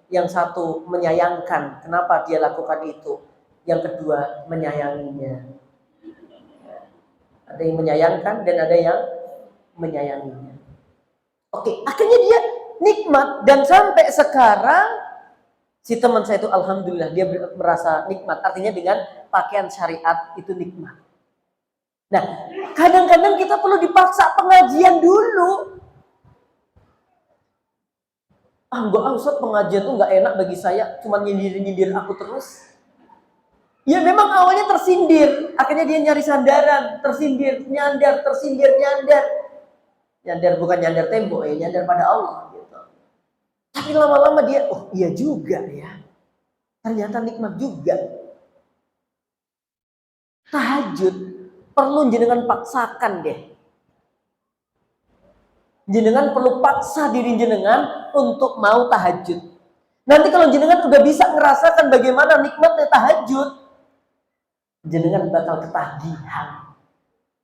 Yang satu menyayangkan kenapa dia lakukan itu, yang kedua menyayanginya. Ada yang menyayangkan dan ada yang menyayanginya. Oke, akhirnya dia nikmat, dan sampai sekarang si teman saya itu alhamdulillah dia merasa nikmat. Artinya dengan pakaian syariat itu nikmat. Nah, kadang-kadang kita perlu dipaksa pengajian dulu. Enggak, Ustaz, pengajian tuh enggak enak bagi saya, cuma nyindir-nyindir aku terus. Ya memang awalnya tersindir, akhirnya dia nyari sandaran, tersindir, nyandar, tersindir, nyandar. Nyandar bukan nyandar tembok ya, nyandar pada Allah gitu. Tapi lama-lama dia, oh iya juga ya. Ternyata nikmat juga. Tahajud perlu jenengan paksakan deh. Jenengan perlu paksa diri jenengan untuk mau tahajud. Nanti kalau jenengan udah bisa ngerasakan bagaimana nikmatnya tahajud, jenengan bakal ketagihan.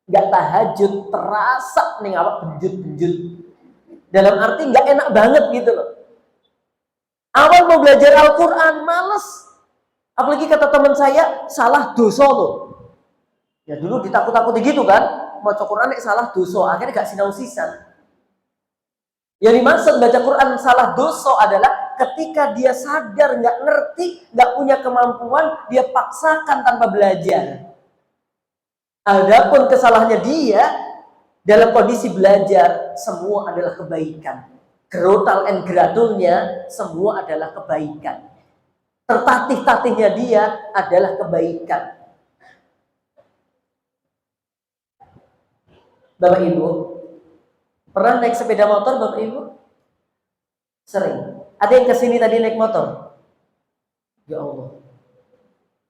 Gak tahajud terasa nih apa benjut-benjut. Dalam arti gak enak banget gitu loh. Awal mau belajar Al-Quran males. Apalagi kata teman saya, salah dosa loh. Ya dulu ditakut-takuti gitu kan, mau Quran salah dosa, akhirnya gak sinau sisan. Yang dimaksud baca Quran salah dosa adalah ketika dia sadar, nggak ngerti, nggak punya kemampuan, dia paksakan tanpa belajar. Adapun kesalahannya dia dalam kondisi belajar, semua adalah kebaikan. Gerotal and gradulnya semua adalah kebaikan. Tertatih-tatihnya dia adalah kebaikan. Bapak Ibu, pernah naik sepeda motor Bapak Ibu? Sering. Ada yang kesini tadi naik motor? Ya Allah.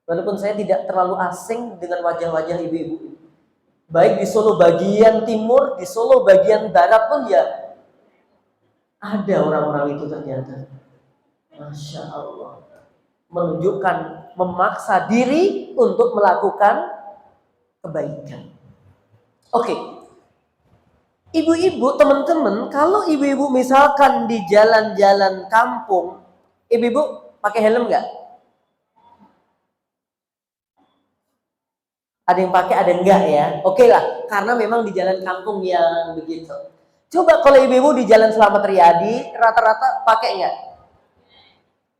Walaupun saya tidak terlalu asing dengan wajah-wajah ibu-ibu. Baik di Solo bagian timur, di Solo bagian barat pun ya ada orang-orang itu ternyata. Masya Allah. Menunjukkan, memaksa diri untuk melakukan kebaikan. Oke. Ibu-ibu, teman-teman, kalau ibu-ibu misalkan di jalan-jalan kampung, ibu-ibu pakai helm nggak? Ada yang pakai, ada enggak ya? Oke lah, karena memang di jalan kampung yang begitu. Coba kalau ibu-ibu di jalan Selamat Riyadi, rata-rata pakai nggak?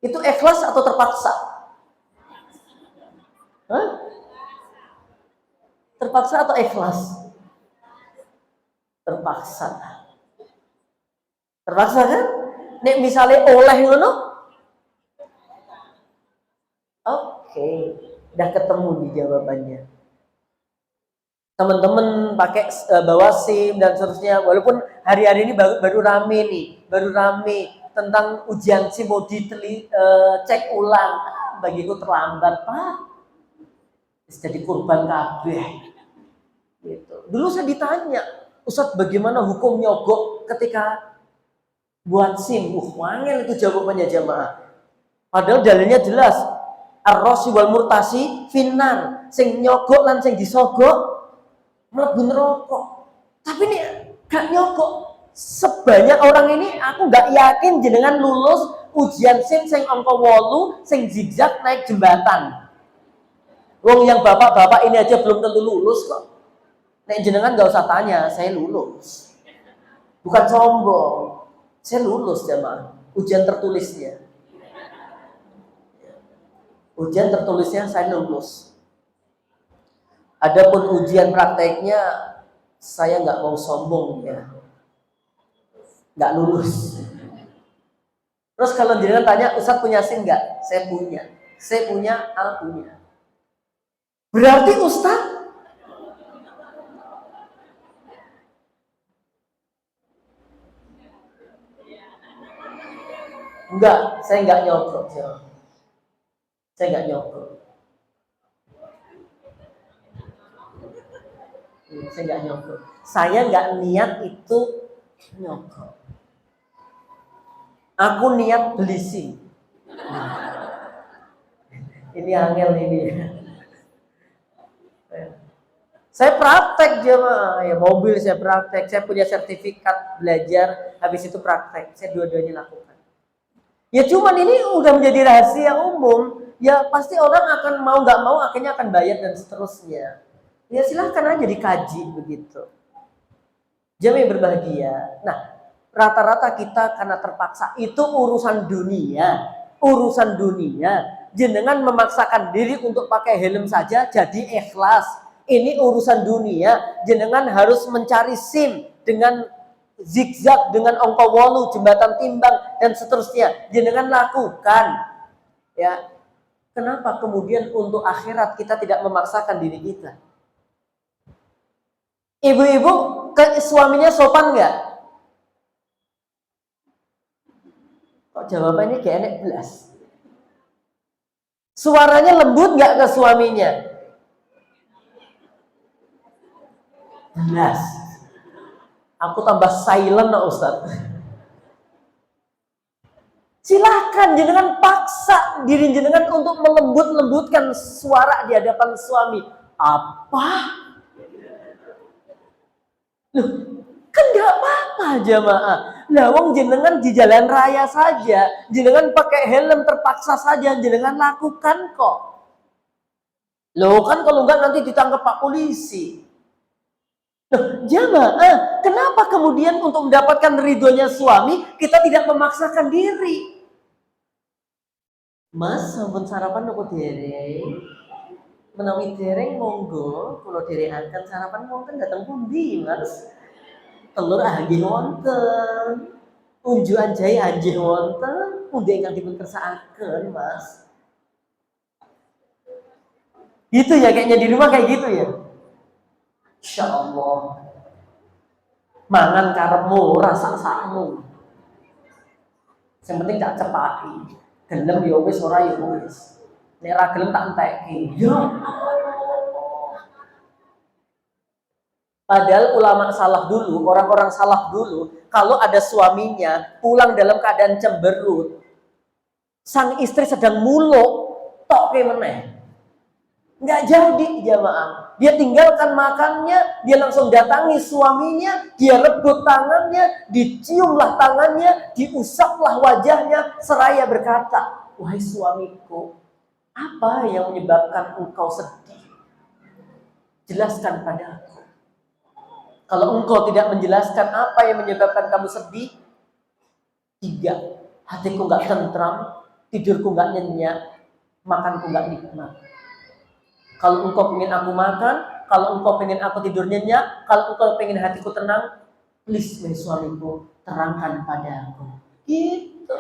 Itu ikhlas atau terpaksa? Hah? Terpaksa atau ikhlas? Terpaksa. Terpaksa kan? Nek misalnya oleh ngono? Oke, udah ketemu di jawabannya. Teman-teman pakai bawa SIM dan seterusnya. Walaupun hari-hari ini baru rame nih, baru rame tentang ujian SIM mau cek ulang. Bagiku terlambat, Pak. Jadi korban kabeh. Gitu. Dulu saya ditanya, Ustadz bagaimana hukum nyogok ketika buat SIM? Wangel itu jawabannya jamaah. Padahal dalilnya jelas. Ar-rasi wal murtasi finnar. Sing nyogok lan sing disogok mlebu neraka. Tapi ini gak nyogok. Sebanyak orang ini aku gak yakin jenengan lulus ujian SIM sing angka 8 sing zigzag naik jembatan. Wong yang bapak-bapak ini aja belum tentu lulus kok. Nek jenengan gak usah tanya, saya lulus. Bukan sombong. Saya lulus jemaah. Ujian tertulisnya. Ujian tertulisnya saya lulus. Adapun ujian prakteknya saya nggak mau sombong ya. Nggak lulus. Terus kalau jenengan tanya, Ustadz punya SIM nggak? Saya punya. Saya punya, A punya. Berarti Ustadz enggak, saya enggak nyogok. Saya enggak nyogok. Saya enggak nyogok. Saya enggak niat itu nyogok. Aku niat beli SIM. Ini angel ini. Saya praktek jemaah, ya mobil saya praktek, saya punya sertifikat belajar, habis itu praktek, saya dua-duanya lakukan. Ya cuman ini udah menjadi rahasia umum, ya pasti orang akan mau nggak mau akhirnya akan bayar dan seterusnya. Ya silahkan aja dikaji begitu. Jamaah yang berbahagia. Nah, rata-rata kita karena terpaksa, itu urusan dunia, urusan dunia. Jenengan memaksakan diri untuk pakai helm saja jadi ikhlas. Ini urusan dunia, jenengan harus mencari SIM dengan zigzag, dengan angka 8, jembatan timbang dan seterusnya. Jenengan lakukan. Ya. Kenapa kemudian untuk akhirat kita tidak memaksakan diri kita? Ibu-ibu ke suaminya sopan nggak? Kok jawabannya kayak enek belas. Suaranya lembut nggak ke suaminya? Belas. Aku tambah silent no, Ustaz. Silakan jenengan paksa diri jenengan untuk melembut-lembutkan suara di hadapan suami. Apa? Loh, kan nggak apa-apa jamaah. Lah wong jenengan di jalan raya saja, jenengan pakai helm terpaksa saja jenengan lakukan kok. Loh kan kalau enggak nanti ditangkap Pak polisi. Loh, jamaah, kenapa kemudian untuk mendapatkan ridhonya suami kita tidak memaksakan diri? Mas, sampun sarapan nopo dereng? Menawi dereng monggo, kula derengaken sarapan wonten dateng pundi, Mas? Telur anggih wonten. Unjukan jahe anggih wonten. Pundi ingkang dipun kersakaken, Mas? Gitu ya, kayaknya di rumah kayak gitu ya. Insya Allah. Mangan karepmu, rasa sakmu. Yang penting tak cepati. Gelem ya wis ora ya wis. Nek ra gelem tak entekke. Ya. Padahal ulama salaf dulu, orang-orang salaf dulu, kalau ada suaminya pulang dalam keadaan cemberut, sang istri sedang muluk, tok ke meneh. Nggak jadi jamaah. Dia tinggalkan makannya, dia langsung datangi suaminya, dia rebut tangannya, diciumlah tangannya, diusaplah wajahnya, seraya berkata, wahai suamiku, apa yang menyebabkan engkau sedih? Jelaskan padaku. Kalau engkau tidak menjelaskan apa yang menyebabkan kamu sedih, 3, hatiku nggak tentram, tidurku nggak nyenyak, makanku nggak nikmat. Kalau engkau pengen aku makan, kalau engkau pengen aku tidur nyenyak, kalau engkau pengen hatiku tenang, please wahai suamiku, terangkan padaku. Gitu.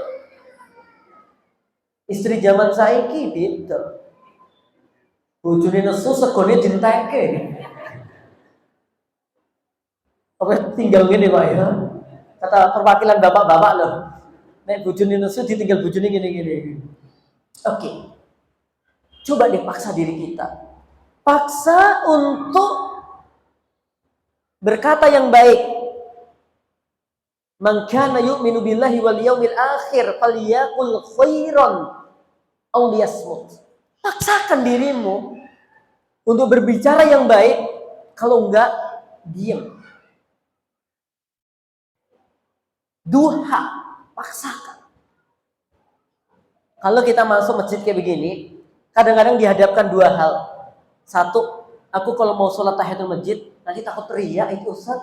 Istri zaman saiki gitu. Bojone nesu segone dinteke. Apa tinggal gini Pak ya? Kata perwakilan bapak-bapak loh. Nek bojone nesu ditinggal bojone gini-gini. Oke. Coba dipaksa diri kita. Paksa untuk berkata yang baik. Man kana yu'minu billahi wal yaumil akhir falyaqul khairan aw liyasmut. Paksakan dirimu untuk berbicara yang baik, kalau enggak diam. Duha, paksakan. Kalau kita masuk masjid kayak begini, kadang-kadang dihadapkan 2 hal. 1, aku kalau mau sholat tahiyatul masjid, nanti takut teriak itu Ustaz.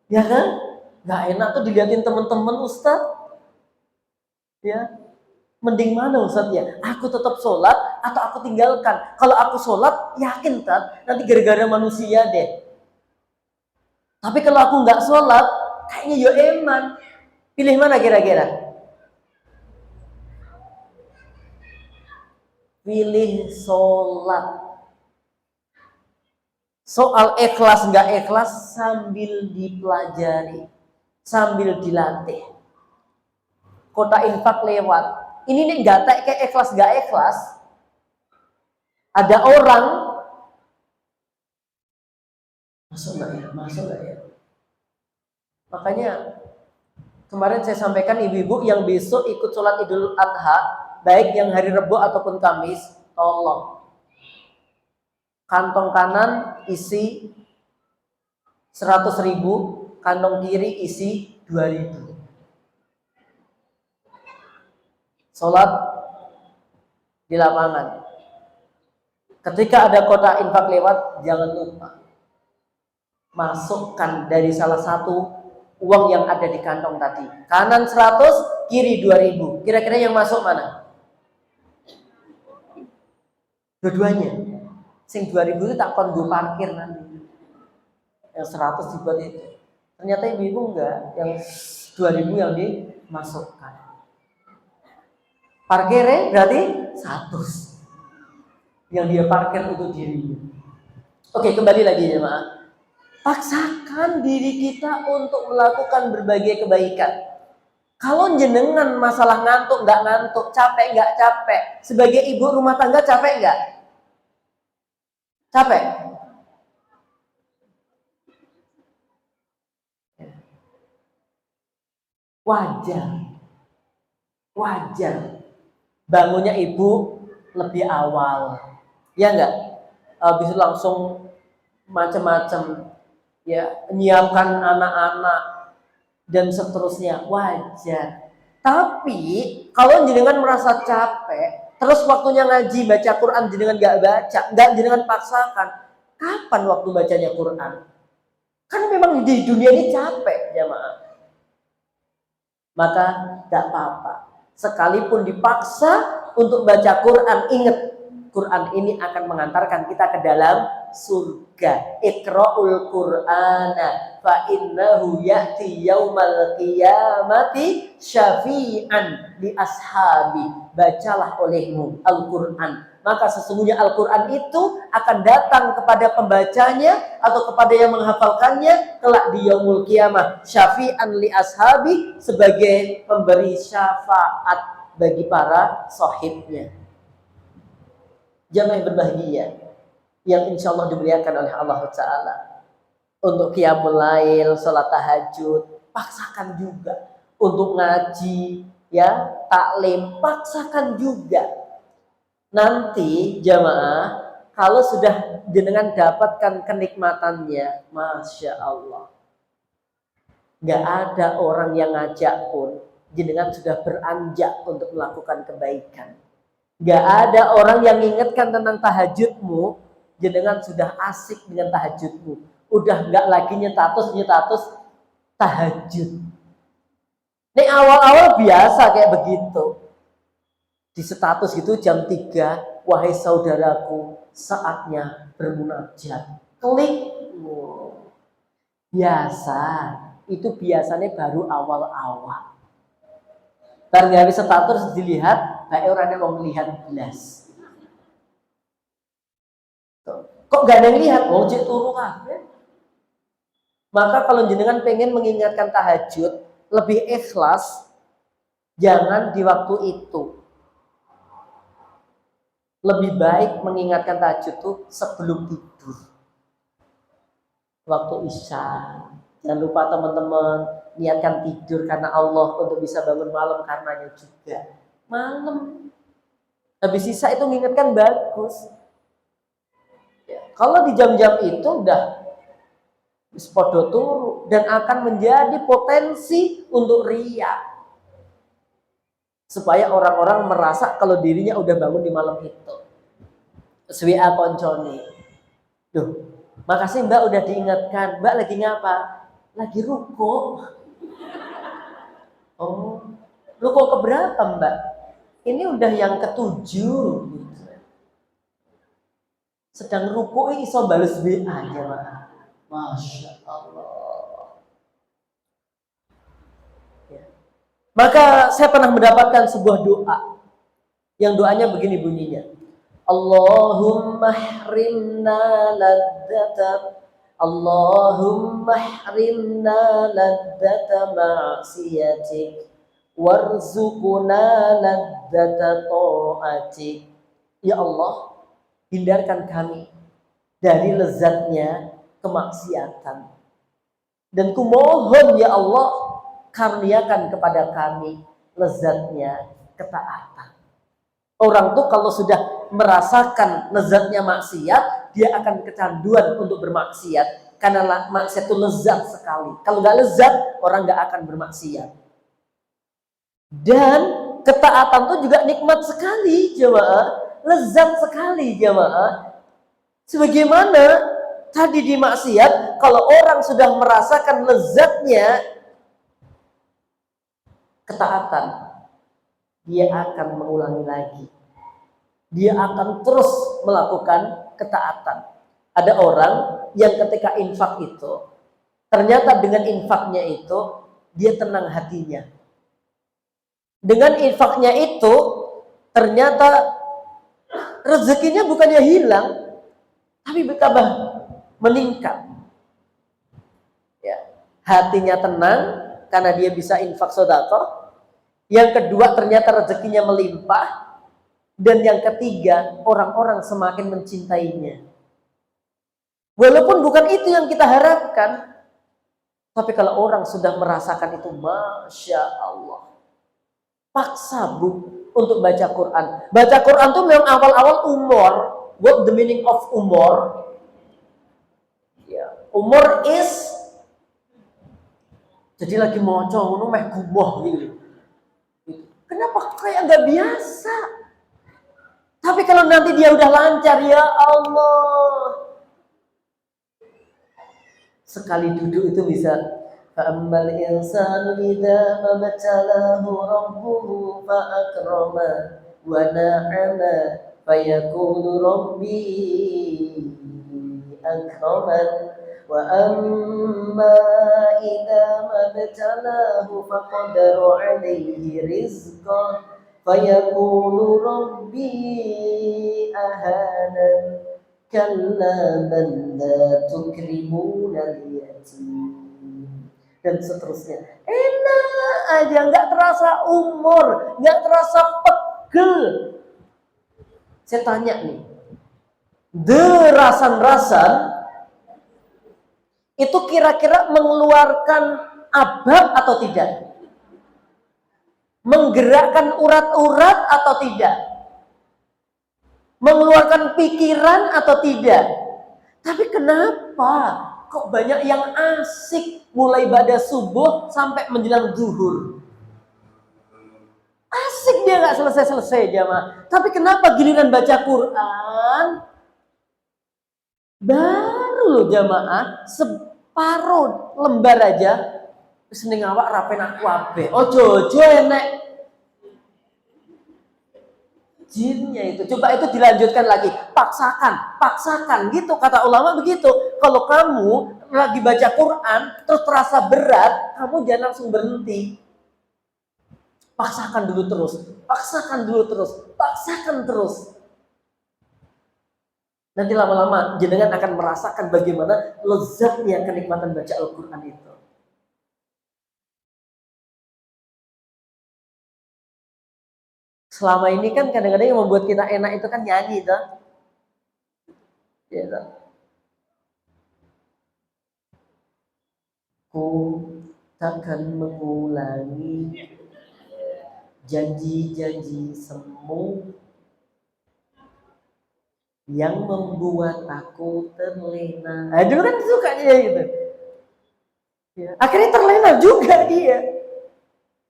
Ya kan? Gak enak tuh dilihatin teman-teman Ustaz. Ya. Mending mana Ustaz ya? Aku tetap sholat atau aku tinggalkan? Kalau aku sholat, yakin kan? Nanti gara-gara manusia deh. Tapi kalau aku nggak sholat, kayaknya yo eman. Pilih mana kira-kira? Pilih sholat. Soal ikhlas nggak ikhlas sambil dipelajari, sambil dilatih. Kota infak lewat. Ini nih nggak kayak ikhlas nggak ikhlas. Ada orang masuk nggak ya? Masuk nggak ya? Makanya kemarin saya sampaikan ibu-ibu yang besok ikut sholat Idul Adha, baik yang hari Rebo ataupun Kamis, tolong kantong kanan isi 100.000, kantong kiri isi 2.000. Sholat di lapangan. Ketika ada kota infak lewat, jangan lupa masukkan dari salah satu uang yang ada di kantong tadi. Kanan 100, kiri 2.000. Kira-kira yang masuk mana? Dua-duanya. Sing 2.000 itu tak kon go parkir nanti. Yang 100 dibuat itu. Ternyata ibu-ibu enggak, yang 2.000 yang dimasukkan. Parkirnya berarti 100 yang dia parkir untuk dirinya. Oke, kembali lagi ya, Mak. Paksakan diri kita untuk melakukan berbagai kebaikan. Kalau jenengan masalah ngantuk nggak ngantuk, capek nggak capek, sebagai ibu rumah tangga capek nggak? Capek. Wajar. Bangunnya ibu lebih awal, ya nggak? Habis itu langsung macam-macam, ya, menyiapkan anak-anak dan seterusnya, wajar. Tapi kalau jenengan merasa capek, terus waktunya ngaji baca Quran jenengan nggak baca, nggak jenengan paksakan, kapan waktu bacanya Quran? Kan memang di dunia ini capek, jamaah. Maka nggak apa-apa. Sekalipun dipaksa untuk baca Quran, ingat Quran ini akan mengantarkan kita ke dalam surga. Iqra'ul Qur'ana fa innahu ya'ti yaumal qiyamati syafi'an li ashabi. Bacalah olehmu Al-Qur'an, maka sesungguhnya Al-Qur'an itu akan datang kepada pembacanya atau kepada yang menghafalkannya kelak di yaumul qiyamah syafi'an li ashabi, sebagai pemberi syafaat bagi para sahibnya. Jamaah yang berbahagia yang insya Allah dimuliakan oleh Allah Ta'ala, untuk qiyamul lail, sholat tahajud, paksakan juga. Untuk ngaji, ya, taklim, paksakan juga. Nanti jamaah, kalau sudah jenengan dapatkan kenikmatannya, Masya Allah, gak ada orang yang ngajak pun jenengan sudah beranjak untuk melakukan kebaikan. Gak ada orang yang mengingatkan tentang tahajudmu, jenengan sudah asik dengan tahajudmu. Udah gak lagi nyetatus tahajud. Ini awal-awal biasa kayak begitu. Di status itu jam 3, wahai saudaraku, saatnya bermunajat. Klik. Biasa. Itu biasanya baru awal-awal. Baru habis status dilihat, kayak orangnya mau melihat belas. Kok gak ada yang lihat? Mau cek turu kabeh. Maka kalau jenengan pengen mengingatkan tahajud, lebih ikhlas, jangan di waktu itu. Lebih baik mengingatkan tahajud itu sebelum tidur. Waktu Isya. Jangan lupa teman-teman, niatkan tidur karena Allah, untuk bisa bangun malam karenanya juga. Malam. Habis Isya itu mengingatkan bagus. Ya, kalau di jam-jam itu udah podo turu dan akan menjadi potensi untuk riya. Supaya orang-orang merasa kalau dirinya udah bangun di malam itu. SWA konconi. Duh, makasih Mbak udah diingatkan. Mbak lagi ngapa? Lagi ruko. Oh, ruko keberapa Mbak? Ini udah yang ke-7. Sedang ruko ini iso bales WA aja, Masya Allah. Ya. Maka saya pernah mendapatkan sebuah doa, yang doanya begini bunyinya. Allahumma hrimna ladzata, Allahumma hrimna ladzata ma'siyatik, warzuqna ladzata ta'atik. Ya Allah, hindarkan kami dari lezatnya kemaksiatan. Dan kumohon ya Allah, karuniakan kepada kami lezatnya ketaatan. Orang tuh kalau sudah merasakan lezatnya maksiat, dia akan kecanduan untuk bermaksiat. Karena maksiat itu lezat sekali. Kalau nggak lezat, orang nggak akan bermaksiat. Dan ketaatan itu juga nikmat sekali, jemaah. Lezat sekali, jemaah. Sebagaimana tadi di maksiat, kalau orang sudah merasakan lezatnya ketaatan, dia akan mengulangi lagi. Dia akan terus melakukan ketaatan. Ada orang yang ketika infak itu, ternyata dengan infaknya itu, dia tenang hatinya. Dengan infaknya itu, ternyata rezekinya bukannya hilang, tapi bertambah meningkat. hatinya tenang karena dia bisa infak sedekah. Yang kedua, ternyata rezekinya melimpah. Dan yang ketiga, orang-orang semakin mencintainya. Walaupun bukan itu yang kita harapkan, tapi kalau orang sudah merasakan itu, Masya Allah, paksa bu untuk baca Quran. Baca Quran tuh memang awal-awal umur. What the meaning of umur? Ya, umur is jadi lagi moco, ngono meh gumoh gitu. Kenapa kayak nggak biasa? Tapi kalau nanti dia udah lancar, ya Allah, sekali duduk itu bisa fa'ammal insanu idza mabtalahu rabbuhu fa'akrama wa na'ama fayaqulu rabbi akraman wa amma idza mabtalahu faqadara 'alaihi rizqan fayaqulu rabbi ahanan kalla bal la tukrimuna al-yatim, dan seterusnya. Enak aja, nggak terasa umur, nggak terasa pegel. Saya tanya nih, derasan-rasan itu kira-kira mengeluarkan abab atau tidak? Menggerakkan urat-urat atau tidak? Mengeluarkan pikiran atau tidak? Tapi kenapa kok banyak yang asik mulai ibadah subuh sampai menjelang zuhur? Asik dia nggak selesai-selesai jamaah. Tapi kenapa giliran baca Quran baru loh jamaah separuh lembar aja seneng awak rapen aku abe. Ojo enek jinnya itu. Coba itu dilanjutkan lagi, paksakan gitu, kata ulama begitu. Kalau kamu lagi baca Quran terus terasa berat, kamu jangan langsung berhenti, paksakan dulu terus. Nanti lama-lama jenengan akan merasakan bagaimana lezatnya kenikmatan baca Al-Quran itu. Selama ini kan kadang-kadang yang membuat kita enak itu kan nyanyi toh. Ya toh. Ku takkan mengulangi janji-janji semu yang membuat aku terlena. Nah, dulu kan sukanya gitu. Ya. Akhirnya terlena juga dia.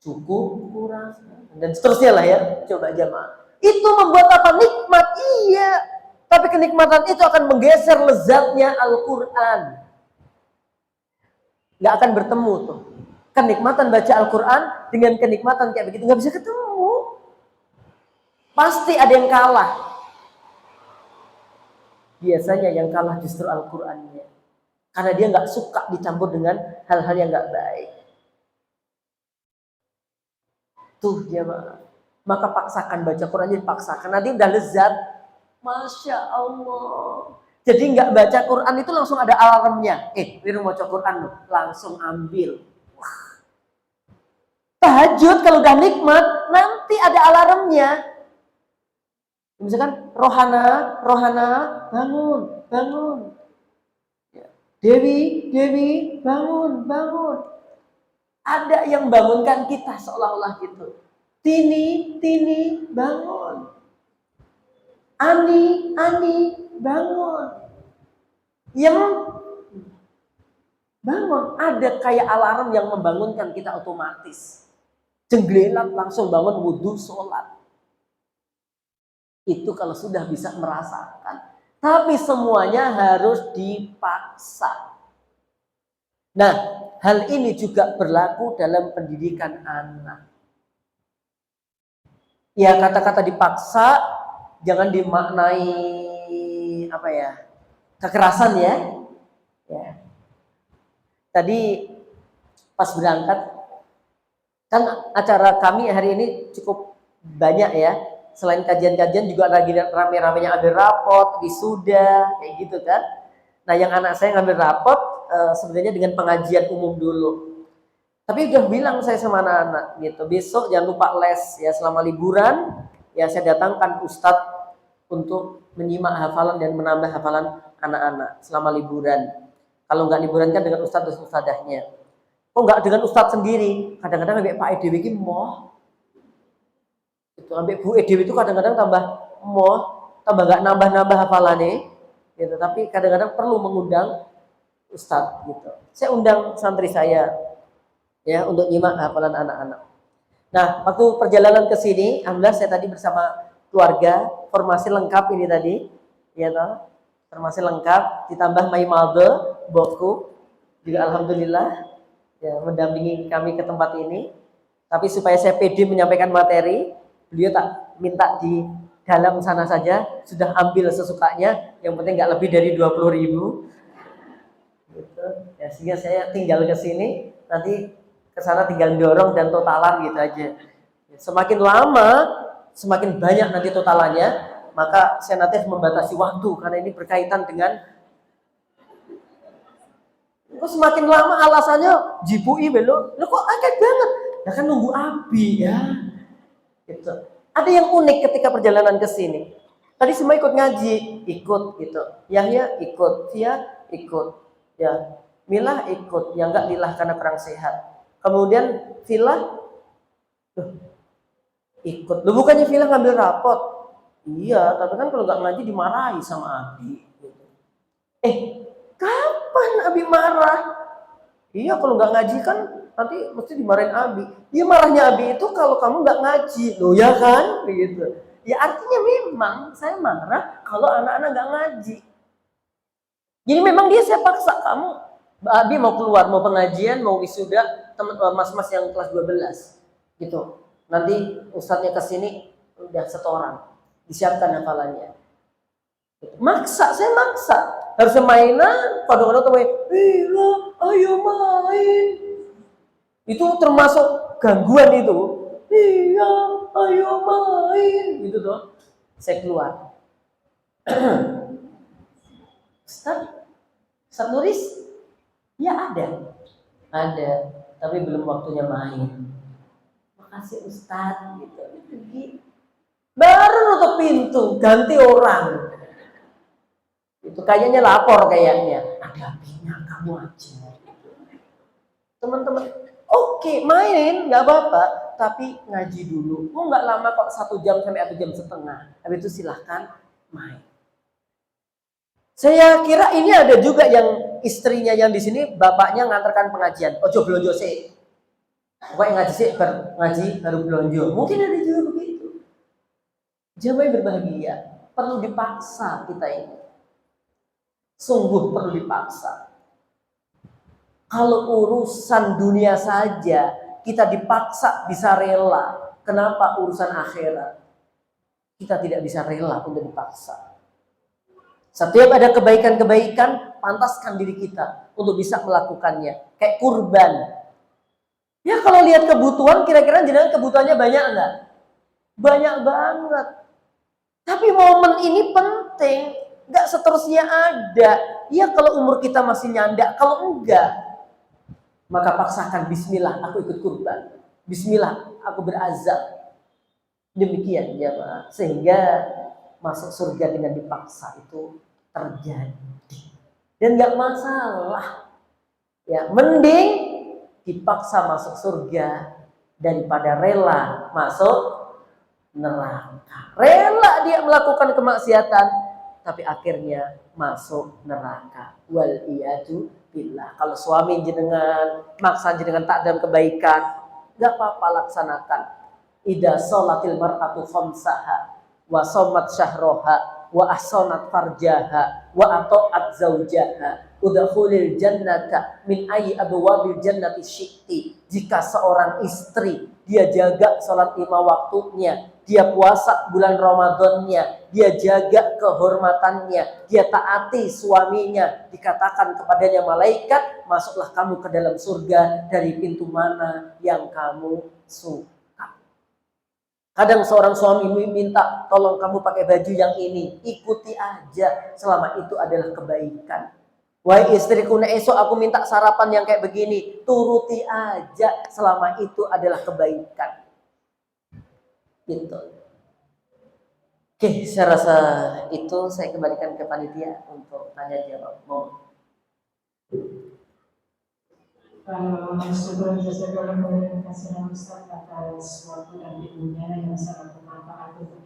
Cukup, kurang, dan seterusnya lah ya. Coba jamaah. Itu membuat apa? Nikmat, iya. Tapi kenikmatan itu akan menggeser lezatnya Al-Quran. Gak akan bertemu tuh. Kenikmatan baca Al-Quran dengan kenikmatan kayak begitu gak bisa ketemu. Pasti ada yang kalah. Biasanya yang kalah justru Al-Qurannya. Karena dia gak suka dicampur dengan hal-hal yang gak baik. Tuh jemaah, maka paksakan baca Quran, jadi paksakan, nanti udah lezat, Masya Allah. Jadi nggak baca Quran itu langsung ada alarmnya. Wiru mau baca Quran langsung ambil. Wah. Tahajud kalau udah nikmat, nanti ada alarmnya. Misalkan Rohana, bangun. Dewi, bangun. Ada yang bangunkan kita seolah-olah gitu. Tini, bangun. Ani, bangun. Yang bangun. Ada kayak alarm yang membangunkan kita otomatis. Jenggelat langsung bangun, wudhu, sholat. Itu kalau sudah bisa merasakan. Tapi semuanya harus dipaksa. Nah, hal ini juga berlaku dalam pendidikan anak. Ya, kata-kata dipaksa jangan dimaknai kekerasan ya. Tadi pas berangkat kan acara kami hari ini cukup banyak ya. Selain kajian-kajian juga lagi rame-ramenya ada rapot, wisuda, kayak gitu kan. Nah, yang anak saya ngambil rapot sebenarnya dengan pengajian umum dulu. Tapi udah bilang saya sama anak-anak gitu, besok jangan lupa les ya, selama liburan ya saya datangkan ustadz untuk menyimak hafalan dan menambah hafalan anak-anak selama liburan. Kalau nggak liburan kan dengan ustadz dan ustadzahnya. Kok nggak dengan ustadz sendiri? Kadang-kadang ambek Pak EDW ini moh. Itu ambek Bu EDW itu kadang-kadang tambah moh, tambah nggak nambah-nambah hafalannya. Gitu. Tapi kadang-kadang perlu mengundang ustadz gitu. Saya undang santri saya ya untuk nyimak hafalan anak-anak. Nah, waktu perjalanan ke sini, alhamdulillah saya tadi bersama keluarga, formasi lengkap ini tadi, ya toh, formasi lengkap, ditambah Mai Malde, Boku, juga alhamdulillah ya mendampingi kami ke tempat ini. Tapi supaya saya pede menyampaikan materi, beliau tak minta di dalam sana saja, sudah ambil sesukanya, yang penting nggak lebih dari 20.000. Gitu. Ya, sehingga saya tinggal ke sini, nanti ke sana tinggal dorong dan totalan gitu aja. Semakin lama, semakin banyak nanti totalannya, maka saya nanti harus membatasi waktu karena ini berkaitan dengan semakin lama alasannya jipui belo, lo kok akeh banget? Ya kan nunggu abi ya. Gitu. Ada yang unik ketika perjalanan ke sini. Tadi semua ikut ngaji, ikut gitu. Yahya ikut, Fia ikut, ya. Milah ikut, yang enggak Lilah karena kurang sehat. Kemudian Villa ikut. Lu bukannya Villa ngambil rapot? Iya, tapi kan kalau nggak ngaji dimarahi sama Abi. Gitu. Kapan Abi marah? Iya, kalau nggak ngaji kan nanti mesti dimarahin Abi. Iya, marahnya Abi itu kalau kamu nggak ngaji, loh ya kan? Begitu. Ya artinya memang saya marah kalau anak-anak nggak ngaji. Jadi memang dia saya paksa kamu. Abi mau keluar, mau pengajian, mau wisuda, teman mas-mas yang kelas 12 gitu. Nanti ustadznya ke sini udah setoran, disiapkan hafalannya. Maksa, saya maksa. Harusnya mainan, kadang-kadang tuh main, ayo main. Itu termasuk gangguan itu. Iya, ayo main. Gitu tuh. Saya keluar. Ustaz Nuris? Ya ada, tapi belum waktunya main. Makasih Ustaz, gitu. Pergi. Baru nutup pintu, ganti orang. Itu kayaknya lapor kayaknya. Ada apinya, kamu aja. Teman-teman, oke, main, nggak apa-apa, tapi ngaji dulu. Nggak lama kok, 1 jam sampai 1,5 jam. Habis itu silahkan main. Saya kira ini ada juga yang istrinya yang di sini, bapaknya ngantarkan pengajian. Ojo belonjo sih. Pokoknya ngaji sih, ngaji baru belonjo. Mungkin ada juga begitu. Jamaah berbahagia, perlu dipaksa kita ini. Sungguh perlu dipaksa. Kalau urusan dunia saja kita dipaksa bisa rela, kenapa urusan akhirat kita tidak bisa rela untuk dipaksa? Setiap ada kebaikan-kebaikan, pantaskan diri kita untuk bisa melakukannya. Kayak kurban. Ya kalau lihat kebutuhan, kira-kira jenengan kebutuhannya banyak enggak? Banyak banget. Tapi momen ini penting. Enggak seterusnya ada. Ya kalau umur kita masih nyanda, kalau enggak, maka paksakan bismillah aku ikut kurban. Bismillah aku berazab. Demikian ya Pak. Sehingga masuk surga dengan dipaksa itu terjadi dan nggak masalah ya, mending dipaksa masuk surga daripada rela masuk neraka. Rela dia melakukan kemaksiatan tapi akhirnya masuk neraka. Wal iyadu billah. Kalau suami jenengan maksa jenengan tak dalam kebaikan, nggak apa-apa, laksanakan. Ida sholatil mar'atu khamsaha wa somat syahroha wa ahsanat farjaha wa ato'at zawjaha udkhulil jannata min ayyi abwabil jannati syi'ti. Jika seorang istri dia jaga sholat 5 waktunya, dia puasa bulan Ramadannya, dia jaga kehormatannya, dia taati suaminya, dikatakan kepadanya malaikat, masuklah kamu ke dalam surga dari pintu mana yang kamu suka. Kadang seorang suami minta, tolong kamu pakai baju yang ini, ikuti aja selama itu adalah kebaikan. Wahai istriku, esok aku minta sarapan yang kayak begini, turuti aja selama itu adalah kebaikan. Gitu. Oke, saya rasa itu saya kembalikan ke panitia untuk tanya jawab.
Kalau syukur jasa kalau kasih Ustaz atas waktu dan ilmunya yang sangat bermanfaat untuk